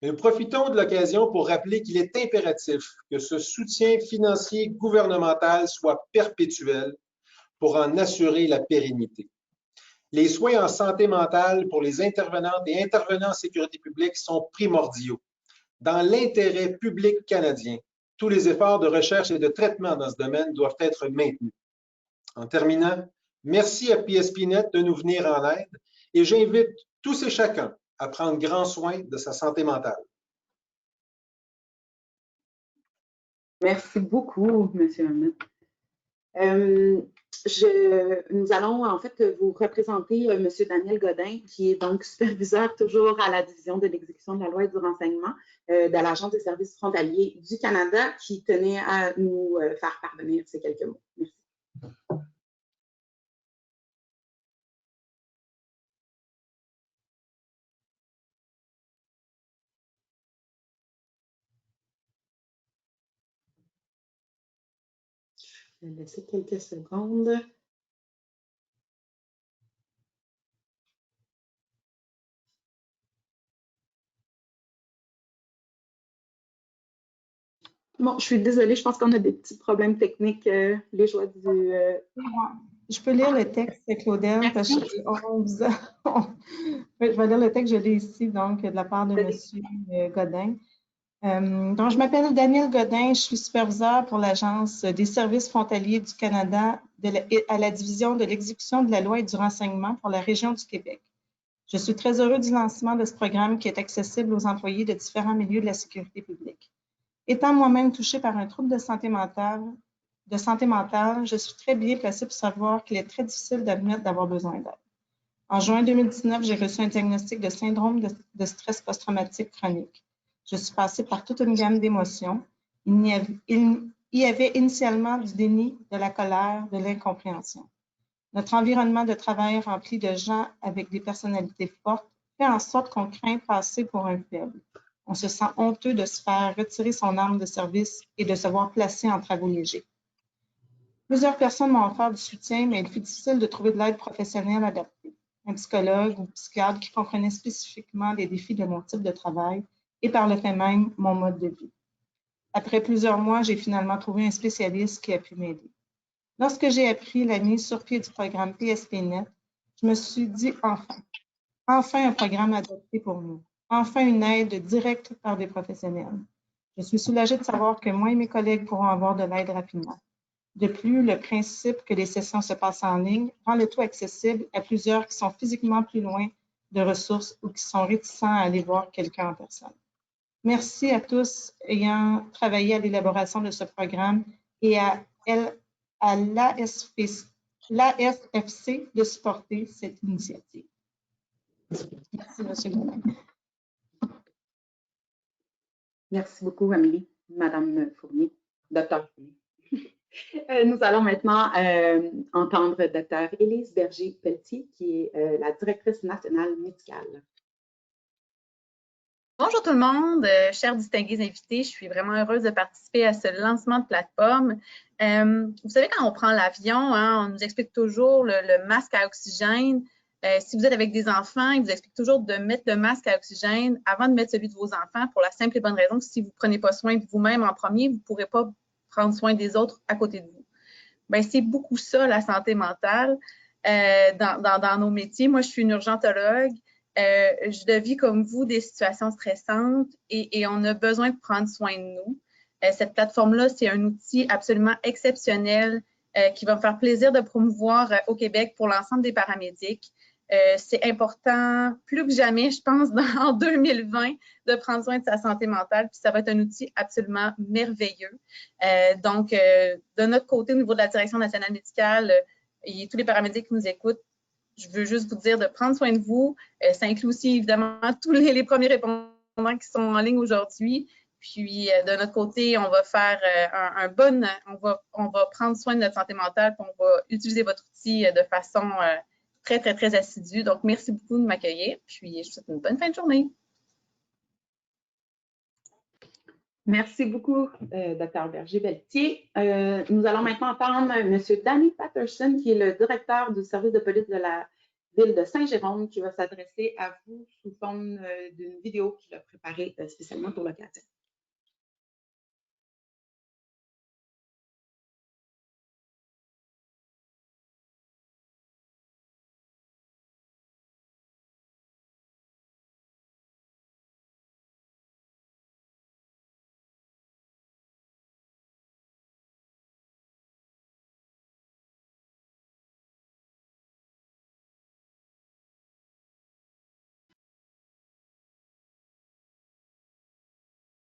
Nous profitons de l'occasion pour rappeler qu'il est impératif que ce soutien financier gouvernemental soit perpétuel pour en assurer la pérennité. Les soins en santé mentale pour les intervenantes et intervenants en sécurité publique sont primordiaux. Dans l'intérêt public canadien, tous les efforts de recherche et de traitement dans ce domaine doivent être maintenus. En terminant, merci à PSPNet de nous venir en aide et j'invite tous et chacun à prendre grand soin de sa santé mentale. Merci beaucoup, M. Amnott. Nous allons en fait vous représenter M. Daniel Godin, qui est donc superviseur toujours à la division de l'exécution de la loi et du renseignement de l'Agence des services frontaliers du Canada, qui tenait à nous faire parvenir ces quelques mots. Merci. Je vais laisser quelques secondes. Bon, je suis désolée, je pense qu'on a des petits problèmes techniques, les joies du... Je peux lire le texte, Claudel, parce que je vais lire le texte, je l'ai ici, donc, de la part de M. Godin. Donc, je m'appelle Daniel Godin, je suis superviseur pour l'Agence des services frontaliers du Canada à la division de l'exécution de la loi et du renseignement pour la région du Québec. Je suis très heureux du lancement de ce programme qui est accessible aux employés de différents milieux de la sécurité publique. Étant moi-même touchée par un trouble de santé mentale, je suis très bien placée pour savoir qu'il est très difficile d'admettre d'avoir besoin d'aide. En juin 2019, j'ai reçu un diagnostic de syndrome de stress post-traumatique chronique. Je suis passée par toute une gamme d'émotions. Il y avait initialement du déni, de la colère, de l'incompréhension. Notre environnement de travail rempli de gens avec des personnalités fortes fait en sorte qu'on craint passer pour un faible. On se sent honteux de se faire retirer son arme de service et de se voir placé en travaux légers. Plusieurs personnes m'ont offert du soutien, mais il fut difficile de trouver de l'aide professionnelle adaptée. Un psychologue ou psychiatre qui comprenait spécifiquement les défis de mon type de travail et par le fait même mon mode de vie. Après plusieurs mois, j'ai finalement trouvé un spécialiste qui a pu m'aider. Lorsque j'ai appris la mise sur pied du programme PSPNet, je me suis dit enfin un programme adapté pour nous, enfin une aide directe par des professionnels. Je suis soulagée de savoir que moi et mes collègues pourront avoir de l'aide rapidement. De plus, le principe que les sessions se passent en ligne rend le tout accessible à plusieurs qui sont physiquement plus loin de ressources ou qui sont réticents à aller voir quelqu'un en personne. Merci à tous ayant travaillé à l'élaboration de ce programme et à l'AFFC de supporter cette initiative. Merci, M. Godin. Merci beaucoup, Amélie, Madame Fournier, Dr. Fournier. Nous allons maintenant entendre Dr. Élise Berger-Pelletier, qui est la directrice nationale médicale. Bonjour tout le monde, chers distingués invités, je suis vraiment heureuse de participer à ce lancement de plateforme. Vous savez, quand on prend l'avion, hein, on nous explique toujours le masque à oxygène. Si vous êtes avec des enfants, ils vous expliquent toujours de mettre le masque à oxygène avant de mettre celui de vos enfants pour la simple et bonne raison que si vous ne prenez pas soin de vous-même en premier, vous ne pourrez pas prendre soin des autres à côté de vous. Bien, c'est beaucoup ça, la santé mentale dans nos métiers. Moi, je suis une urgentologue. Je vis comme vous des situations stressantes et on a besoin de prendre soin de nous. Cette plateforme-là, c'est un outil absolument exceptionnel qui va me faire plaisir de promouvoir au Québec pour l'ensemble des paramédics. C'est important, plus que jamais, je pense, en 2020, de prendre soin de sa santé mentale. Puis ça va être un outil absolument merveilleux. Donc, de notre côté, au niveau de la Direction nationale médicale et tous les paramédics qui nous écoutent, je veux juste vous dire de prendre soin de vous. Ça inclut aussi, évidemment, tous les premiers répondants qui sont en ligne aujourd'hui. Puis, de notre côté, on va faire on va prendre soin de notre santé mentale, puis on va utiliser votre outil de façon très, très, très assidue. Donc, merci beaucoup de m'accueillir. Puis, je vous souhaite une bonne fin de journée. Merci beaucoup, Dr. Berger-Pelletier. Nous allons maintenant entendre M. Danny Patterson, qui est le directeur du service de police de la ville de Saint-Jérôme, qui va s'adresser à vous sous forme d'une vidéo qu'il a préparée spécialement pour l'occasion.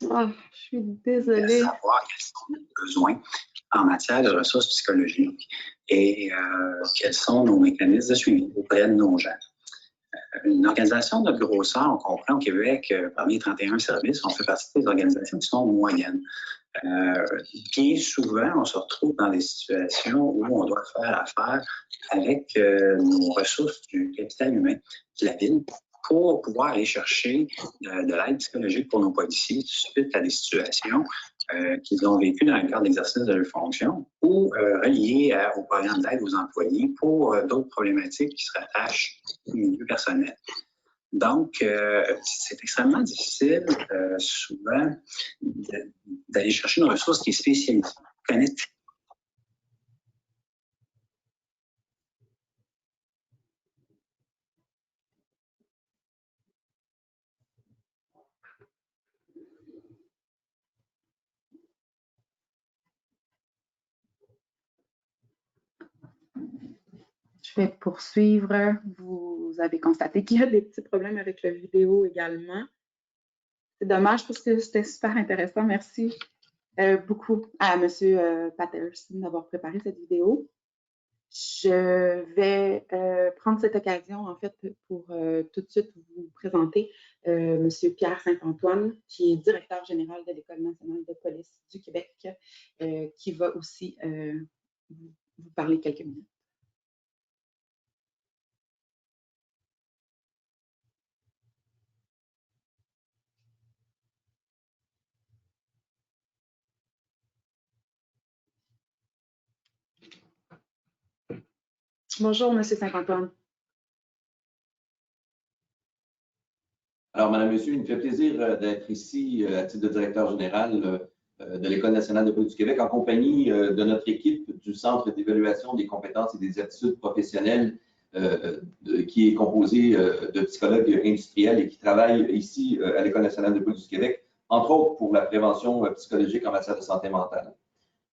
Oh, je suis désolée. Savoir quels sont nos besoins en matière de ressources psychologiques et quels sont nos mécanismes de suivi auprès de nos gens. Une organisation de grosseur, on comprend au Québec, parmi les 31 services, on fait partie des organisations qui sont moyennes. Bien souvent, on se retrouve dans des situations où on doit faire affaire avec nos ressources du capital humain de la ville pour pouvoir aller chercher de l'aide psychologique pour nos policiers suite à des situations qu'ils ont vécues dans le cadre d'exercice de leur fonction ou reliées au programme d'aide aux employés pour d'autres problématiques qui se rattachent au milieu personnel. Donc, c'est extrêmement difficile souvent d'aller chercher une ressource qui est spécialisée. Connaître. Je vais poursuivre. Vous avez constaté qu'il y a des petits problèmes avec la vidéo également. C'est dommage parce que c'était super intéressant. Merci beaucoup à M. Patterson d'avoir préparé cette vidéo. Je vais prendre cette occasion, en fait, pour tout de suite vous présenter M. Pierre Saint-Antoine, qui est directeur général de l'École nationale de police du Québec, qui va aussi vous parler quelques minutes. Bonjour, M. Saint-Antoine. Alors, Madame, Monsieur, il me fait plaisir d'être ici à titre de directeur général de l'École nationale de police du Québec en compagnie de notre équipe du Centre d'évaluation des compétences et des aptitudes professionnelles qui est composé de psychologues industriels et qui travaillent ici à l'École nationale de police du Québec, entre autres pour la prévention psychologique en matière de santé mentale.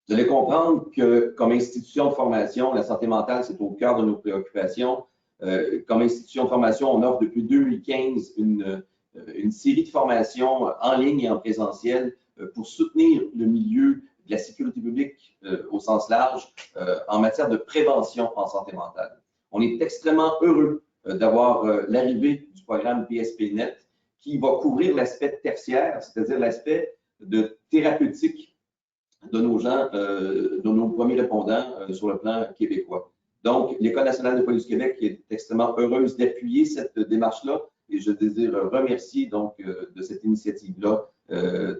Vous allez comprendre que, comme institution de formation, la santé mentale, c'est au cœur de nos préoccupations. Comme institution de formation, on offre depuis 2015 une série de formations en ligne et en présentiel pour soutenir le milieu de la sécurité publique au sens large en matière de prévention en santé mentale. On est extrêmement heureux d'avoir l'arrivée du programme PSP-NET qui va couvrir l'aspect tertiaire, c'est-à-dire l'aspect de thérapeutique de nos gens, de nos premiers répondants sur le plan québécois. Donc, l'École nationale de police du Québec est extrêmement heureuse d'appuyer cette démarche-là et je désire remercier donc de cette initiative-là,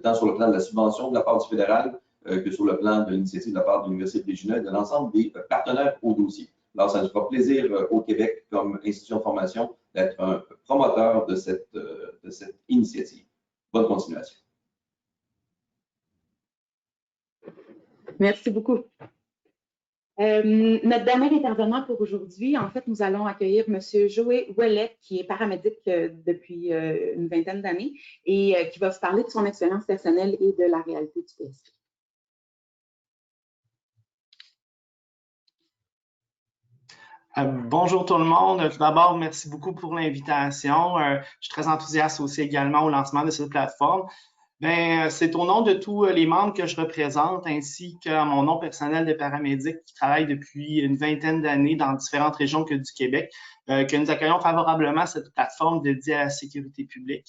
tant sur le plan de la subvention de la part du fédéral que sur le plan de l'initiative de la part de l'Université de Regina et de l'ensemble des partenaires au dossier. Alors, ça nous fera plaisir au Québec, comme institution de formation, d'être un promoteur de cette initiative. Bonne continuation. Merci beaucoup. Notre dernier intervenant pour aujourd'hui, en fait, nous allons accueillir M. Joey Ouellet, qui est paramédic depuis une vingtaine d'années et qui va vous parler de son expérience personnelle et de la réalité du PSP. Bonjour tout le monde. Tout d'abord, merci beaucoup pour l'invitation. Je suis très enthousiaste aussi également au lancement de cette plateforme. C'est au nom de tous les membres que je représente, ainsi qu'à mon nom personnel de paramédic qui travaille depuis une vingtaine d'années dans différentes régions du Québec, que nous accueillons favorablement cette plateforme dédiée à la sécurité publique.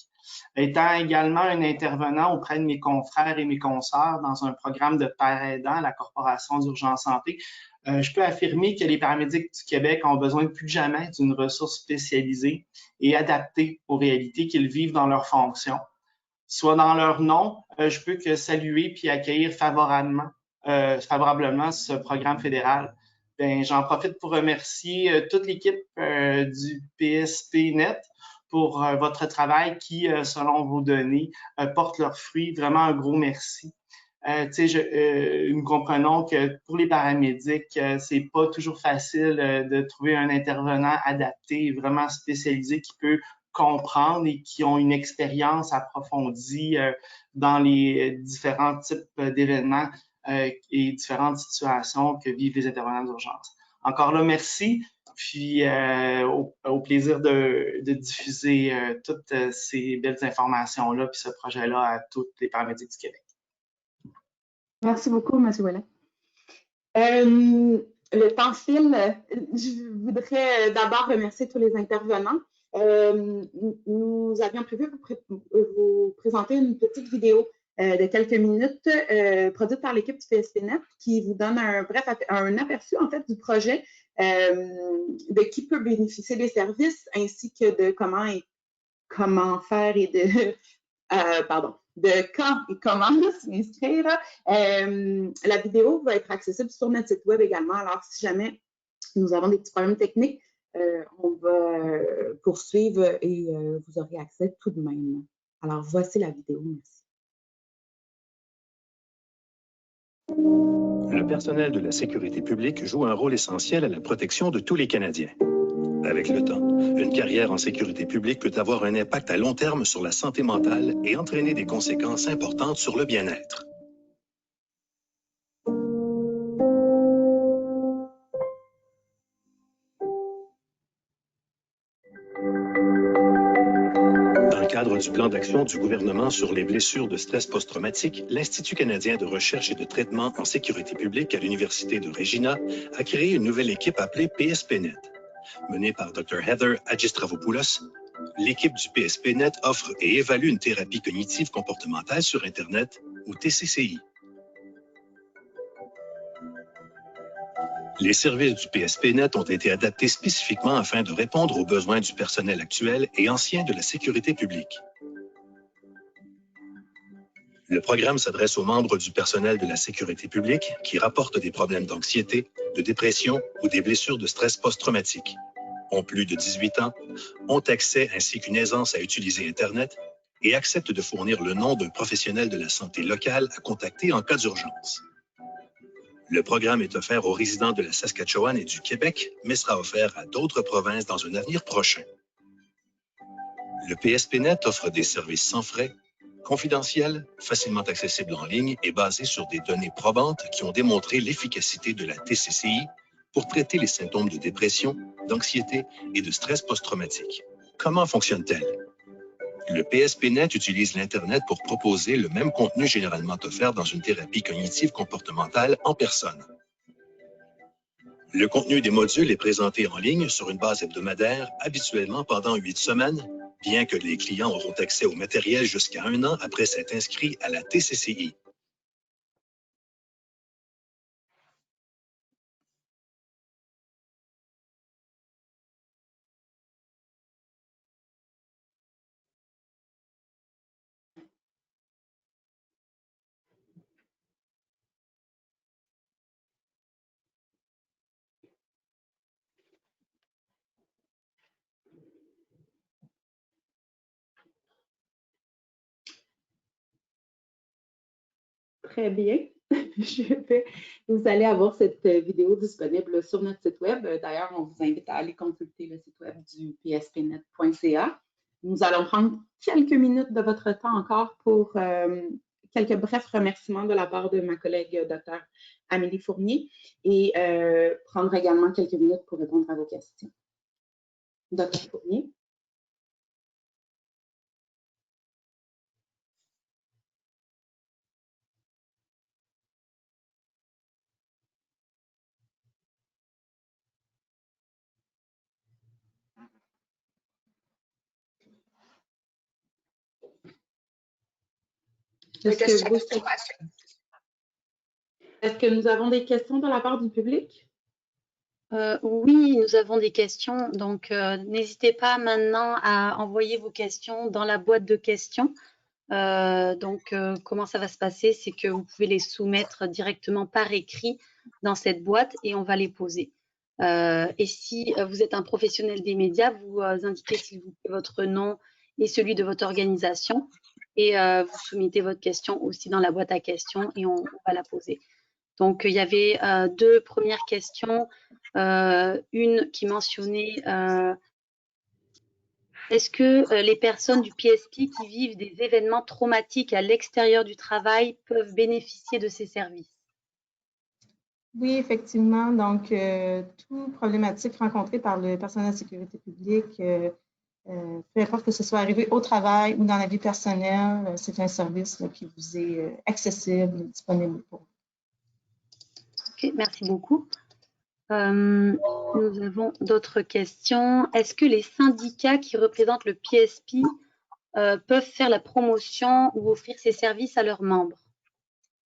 Étant également un intervenant auprès de mes confrères et mes consoeurs dans un programme de pairs aidants à la Corporation d'urgence santé, je peux affirmer que les paramédics du Québec ont besoin plus que jamais d'une ressource spécialisée et adaptée aux réalités qu'ils vivent dans leurs fonctions. Soit dans leur nom, je peux que saluer puis accueillir favorablement ce programme fédéral. J'en profite pour remercier toute l'équipe du PSP-NET pour votre travail qui, selon vos données, porte leurs fruits. Vraiment un gros merci. Nous comprenons que pour les paramédics, c'est pas toujours facile de trouver un intervenant adapté, vraiment spécialisé qui peut comprendre et qui ont une expérience approfondie dans les différents types d'événements et différentes situations que vivent les intervenants d'urgence. Encore là, merci. puis au plaisir de diffuser toutes ces belles informations-là puis ce projet-là à tous les paramédics du Québec. Merci beaucoup, M. Ouellet. Le temps file. Je voudrais d'abord remercier tous les intervenants. Nous avions prévu vous présenter une petite vidéo de quelques minutes produite par l'équipe du PSPNet qui vous donne un aperçu en fait du projet, de qui peut bénéficier des services ainsi que de comment faire et de quand et comment s'inscrire. La vidéo va être accessible sur notre site web également. Alors, si jamais nous avons des petits problèmes techniques, on va poursuivre et vous aurez accès tout de même. Alors, voici la vidéo. Merci. Le personnel de la sécurité publique joue un rôle essentiel à la protection de tous les Canadiens. Avec le temps, une carrière en sécurité publique peut avoir un impact à long terme sur la santé mentale et entraîner des conséquences importantes sur le bien-être. Dans le cadre du plan d'action du gouvernement sur les blessures de stress post-traumatique, l'Institut canadien de recherche et de traitement en sécurité publique à l'Université de Regina a créé une nouvelle équipe appelée PSPNet. Menée par Dr. Heather Agistravopoulos, l'équipe du PSPNet offre et évalue une thérapie cognitive comportementale sur Internet, ou TCCI. Les services du PSPNet ont été adaptés spécifiquement afin de répondre aux besoins du personnel actuel et ancien de la sécurité publique. Le programme s'adresse aux membres du personnel de la sécurité publique qui rapportent des problèmes d'anxiété, de dépression ou des blessures de stress post-traumatique, ont plus de 18 ans, ont accès ainsi qu'une aisance à utiliser Internet et acceptent de fournir le nom d'un professionnel de la santé locale à contacter en cas d'urgence. Le programme est offert aux résidents de la Saskatchewan et du Québec, mais sera offert à d'autres provinces dans un avenir prochain. Le PSPNet offre des services sans frais, confidentiels, facilement accessibles en ligne et basés sur des données probantes qui ont démontré l'efficacité de la TCCI pour traiter les symptômes de dépression, d'anxiété et de stress post-traumatique. Comment fonctionne-t-elle? Le PSPNet utilise l'Internet pour proposer le même contenu généralement offert dans une thérapie cognitive comportementale en personne. Le contenu des modules est présenté en ligne sur une base hebdomadaire, habituellement pendant 8 semaines, bien que les clients auront accès au matériel jusqu'à 1 an après s'être inscrits à la TCCI. Très bien. Vous allez avoir cette vidéo disponible sur notre site web. D'ailleurs, on vous invite à aller consulter le site web du pspnet.ca. Nous allons prendre quelques minutes de votre temps encore pour quelques brefs remerciements de la part de ma collègue Dr. Amélie Fournier et prendre également quelques minutes pour répondre à vos questions. Dr. Fournier. Est-ce que nous avons des questions de la part du public? Oui, nous avons des questions. Donc, n'hésitez pas maintenant à envoyer vos questions dans la boîte de questions. Comment ça va se passer? C'est que vous pouvez les soumettre directement par écrit dans cette boîte et on va les poser. Et si vous êtes un professionnel des médias, vous indiquez s'il vous plaît votre nom et celui de votre organisation et vous soumettez votre question aussi dans la boîte à questions et on va la poser. Donc, il y avait 2 premières questions. Une qui mentionnait est-ce que les personnes du PSP qui vivent des événements traumatiques à l'extérieur du travail peuvent bénéficier de ces services? Oui, effectivement. Donc, toute problématique rencontrée par le personnel de sécurité publique, peu importe que ce soit arrivé au travail ou dans la vie personnelle, c'est un service là, qui vous est accessible et disponible pour vous. OK, merci beaucoup. Nous avons d'autres questions. Est-ce que les syndicats qui représentent le PSP peuvent faire la promotion ou offrir ces services à leurs membres?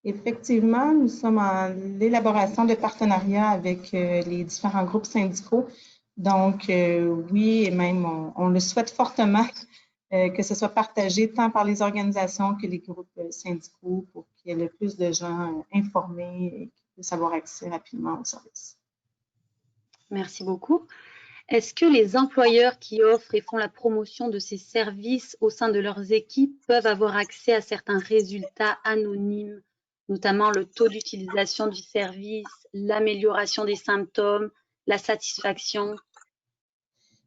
Effectivement, nous sommes en élaboration de partenariats avec les différents groupes syndicaux. Donc, oui, et même on le souhaite fortement que ce soit partagé tant par les organisations que les groupes syndicaux pour qu'il y ait le plus de gens informés et qui puissent avoir accès rapidement au service. Merci beaucoup. Est-ce que les employeurs qui offrent et font la promotion de ces services au sein de leurs équipes peuvent avoir accès à certains résultats anonymes, notamment le taux d'utilisation du service, l'amélioration des symptômes, la satisfaction?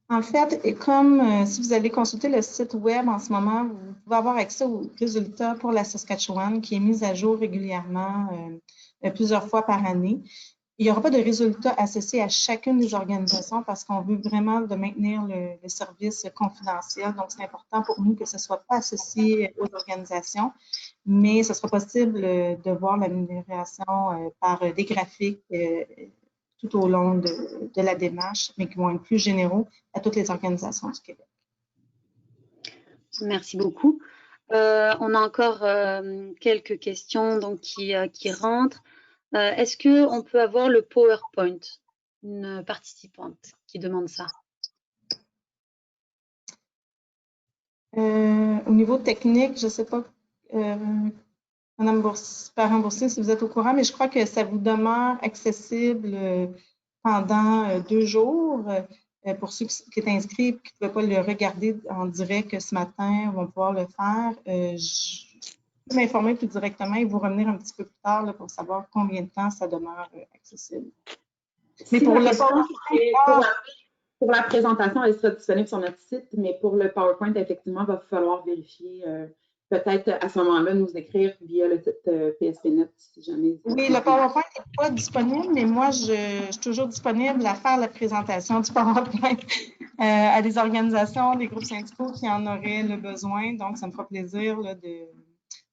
En fait, et comme si vous allez consulter le site web en ce moment, vous pouvez avoir accès aux résultats pour la Saskatchewan qui est mis à jour régulièrement plusieurs fois par année. Il n'y aura pas de résultats associés à chacune des organisations parce qu'on veut vraiment de maintenir le service confidentiel. Donc, c'est important pour nous que ce ne soit pas associé aux organisations, mais ce sera possible de voir l'amélioration par des graphiques tout au long de la démarche, mais qui vont être plus généraux à toutes les organisations du Québec. Merci beaucoup. On a encore quelques questions donc, qui rentrent. Est-ce qu'on peut avoir le PowerPoint? Une participante qui demande ça. Au niveau technique, je ne sais pas, Madame Parent-Boursier, si vous êtes au courant, mais je crois que ça vous demeure accessible pendant 2 jours. Pour ceux qui sont inscrits et qui ne pouvaient pas le regarder en direct ce matin, vont pouvoir le faire. Je peux m'informer plus directement et vous revenir un petit peu plus tard là, pour savoir combien de temps ça demeure accessible. Mais pour la présentation, elle sera disponible sur notre site, mais pour le PowerPoint, effectivement, il va falloir vérifier. Peut-être à ce moment-là, nous écrire via le site PSPNet si jamais. Oui, le PowerPoint n'est pas disponible, mais moi, je suis toujours disponible à faire la présentation du PowerPoint à des organisations, des groupes syndicaux qui en auraient le besoin. Donc, ça me fera plaisir là,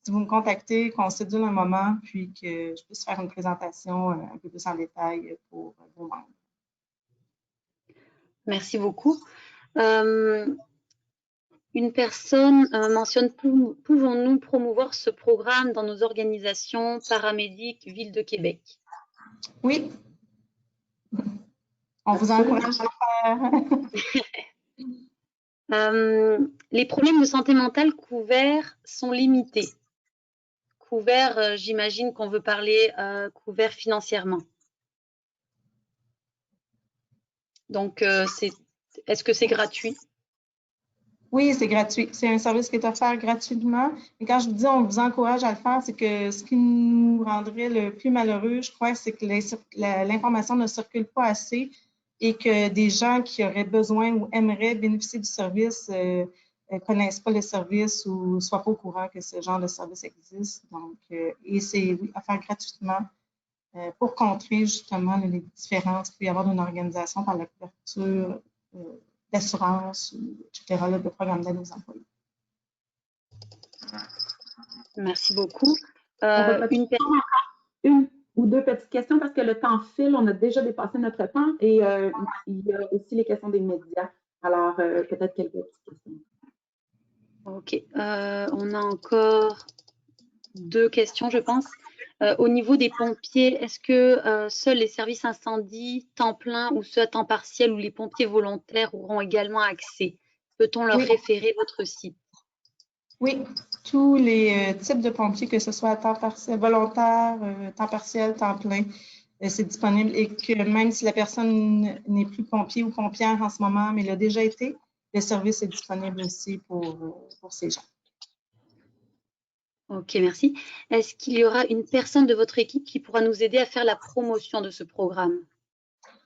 si vous me contactez, qu'on sédule un moment, puis que je puisse faire une présentation un peu plus en détail pour vos membres. Merci beaucoup. Une personne mentionne, pouvons-nous promouvoir ce programme dans nos organisations paramédiques Ville de Québec? Oui. On vous encourage à le faire. Les problèmes de santé mentale couverts sont limités. Couverts, j'imagine qu'on veut parler couverts financièrement. Donc, est-ce que c'est gratuit? Oui, c'est gratuit. C'est un service qui est offert gratuitement. Et quand je vous dis on vous encourage à le faire, c'est que ce qui nous rendrait le plus malheureux, je crois, c'est que l'information ne circule pas assez et que des gens qui auraient besoin ou aimeraient bénéficier du service ne connaissent pas le service ou ne soient pas au courant que ce genre de service existe. Donc, et c'est offert gratuitement pour contrer justement les différences qu'il peut y avoir d'une organisation par la couverture d'assurance, etc., le programme d'aide aux employés. Merci beaucoup. Une ou deux petites questions parce que le temps file, on a déjà dépassé notre temps et il y a aussi les questions des médias. Alors, peut-être quelques petites questions. OK. On a encore 2 questions, je pense. Au niveau des pompiers, est-ce que seuls les services incendie, temps plein ou ceux à temps partiel ou les pompiers volontaires auront également accès? Peut-on leur référer votre site? Oui, tous les types de pompiers, que ce soit à temps partiel, volontaire, temps partiel, temps plein, c'est disponible et que même si la personne n'est plus pompier ou pompière en ce moment, mais l'a déjà été, le service est disponible aussi pour ces gens. OK, merci. Est-ce qu'il y aura une personne de votre équipe qui pourra nous aider à faire la promotion de ce programme?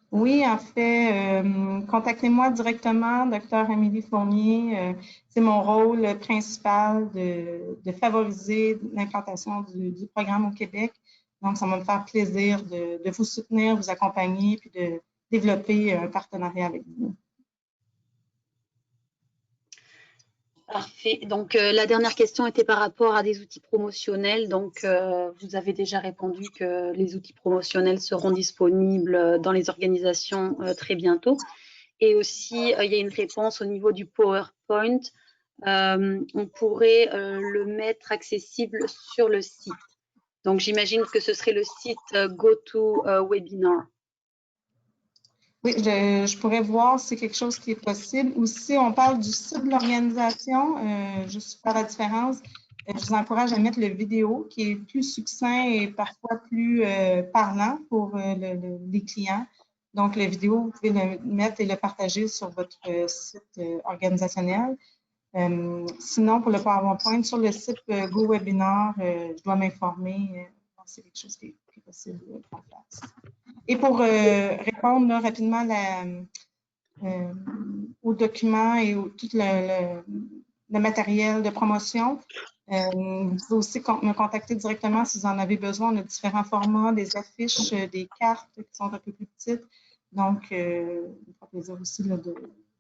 Oui, en fait, contactez-moi directement, Dr. Amélie Fournier. C'est mon rôle principal de favoriser l'implantation du programme au Québec. Donc, ça va me faire plaisir de vous soutenir, vous accompagner, puis de développer un partenariat avec vous. Parfait. Donc, la dernière question était par rapport à des outils promotionnels. Donc, vous avez déjà répondu que les outils promotionnels seront disponibles dans les organisations très bientôt. Et aussi, il y a une réponse au niveau du PowerPoint. On pourrait le mettre accessible sur le site. Donc, j'imagine que ce serait le site GoToWebinar. Oui, je pourrais voir si c'est quelque chose qui est possible. Ou si on parle du site de l'organisation, juste faire la différence, je vous encourage à mettre le vidéo qui est plus succinct et parfois plus parlant pour les clients. Donc, la vidéo, vous pouvez le mettre et le partager sur votre site organisationnel. Sinon, pour le PowerPoint, sur le site GoWebinar, je dois m'informer si c'est quelque chose qui est possible en place. Et pour répondre là, rapidement aux documents et tout le matériel de promotion, vous pouvez aussi me contacter directement si vous en avez besoin. On a différents formats, des affiches, des cartes qui sont un peu plus petites. Donc, il me fera plaisir aussi là, de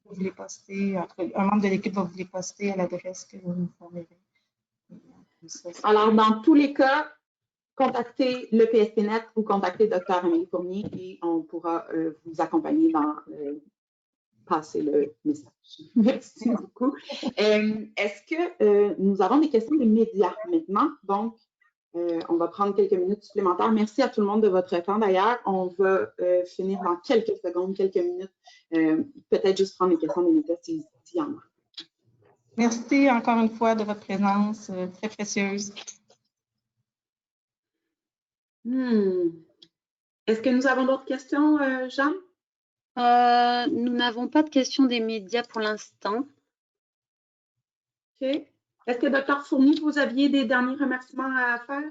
vous les poster. Un membre de l'équipe va vous les poster à l'adresse que vous nous fournirez. Alors, dans tous les cas, contactez le PSPNet ou contactez Dr. Amélie Fournier et on pourra vous accompagner dans passer le message. Merci beaucoup. Est-ce que nous avons des questions des médias maintenant? Donc, on va prendre quelques minutes supplémentaires. Merci à tout le monde de votre temps. D'ailleurs, on va finir dans quelques secondes, quelques minutes. Peut-être juste prendre les questions des médias s'il y en a. Merci encore une fois de votre présence très précieuse. Est-ce que nous avons d'autres questions, Jeanne? Nous n'avons pas de questions des médias pour l'instant. OK. Est-ce que Dr. Fournier, vous aviez des derniers remerciements à faire?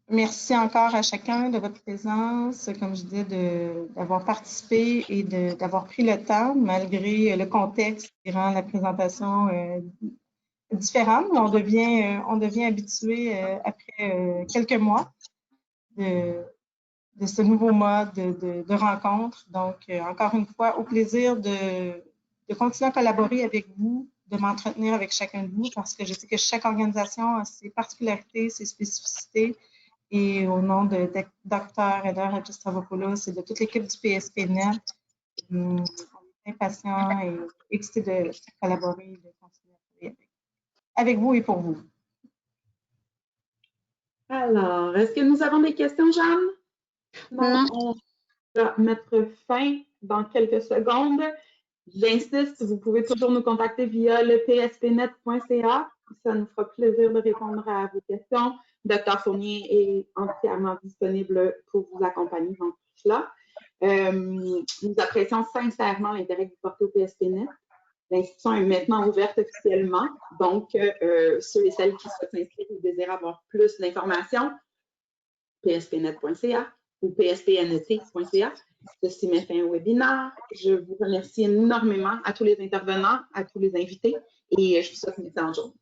Merci encore à chacun de votre présence, comme je disais, d'avoir participé et d'avoir pris le temps, malgré le contexte qui rend la présentation différente. On devient habitué après quelques mois de ce nouveau mode de rencontre. Donc, encore une fois, au plaisir de continuer à collaborer avec vous, de m'entretenir avec chacun de vous, parce que je sais que chaque organisation a ses particularités, ses spécificités. Et au nom de Dr. Eder Hadjistavopoulos et de toute l'équipe du PSPNet, on est impatients et excités de collaborer et de continuer à travailler avec vous et pour vous. Alors, est-ce que nous avons des questions, Jeanne? Non. On va mettre fin dans quelques secondes. J'insiste, vous pouvez toujours nous contacter via le pspnet.ca. Ça nous fera plaisir de répondre à vos questions. Dr. Fournier est entièrement disponible pour vous accompagner dans tout cela. Nous apprécions sincèrement l'intérêt que vous portez au PSPNet. L'institution est maintenant ouverte officiellement. Donc, ceux et celles qui souhaitent s'inscrire ou désirent avoir plus d'informations, pspnet.ca ou pspnet.ca. Ceci met fin au webinaire. Je vous remercie énormément à tous les intervenants, à tous les invités et je vous souhaite une excellente journée.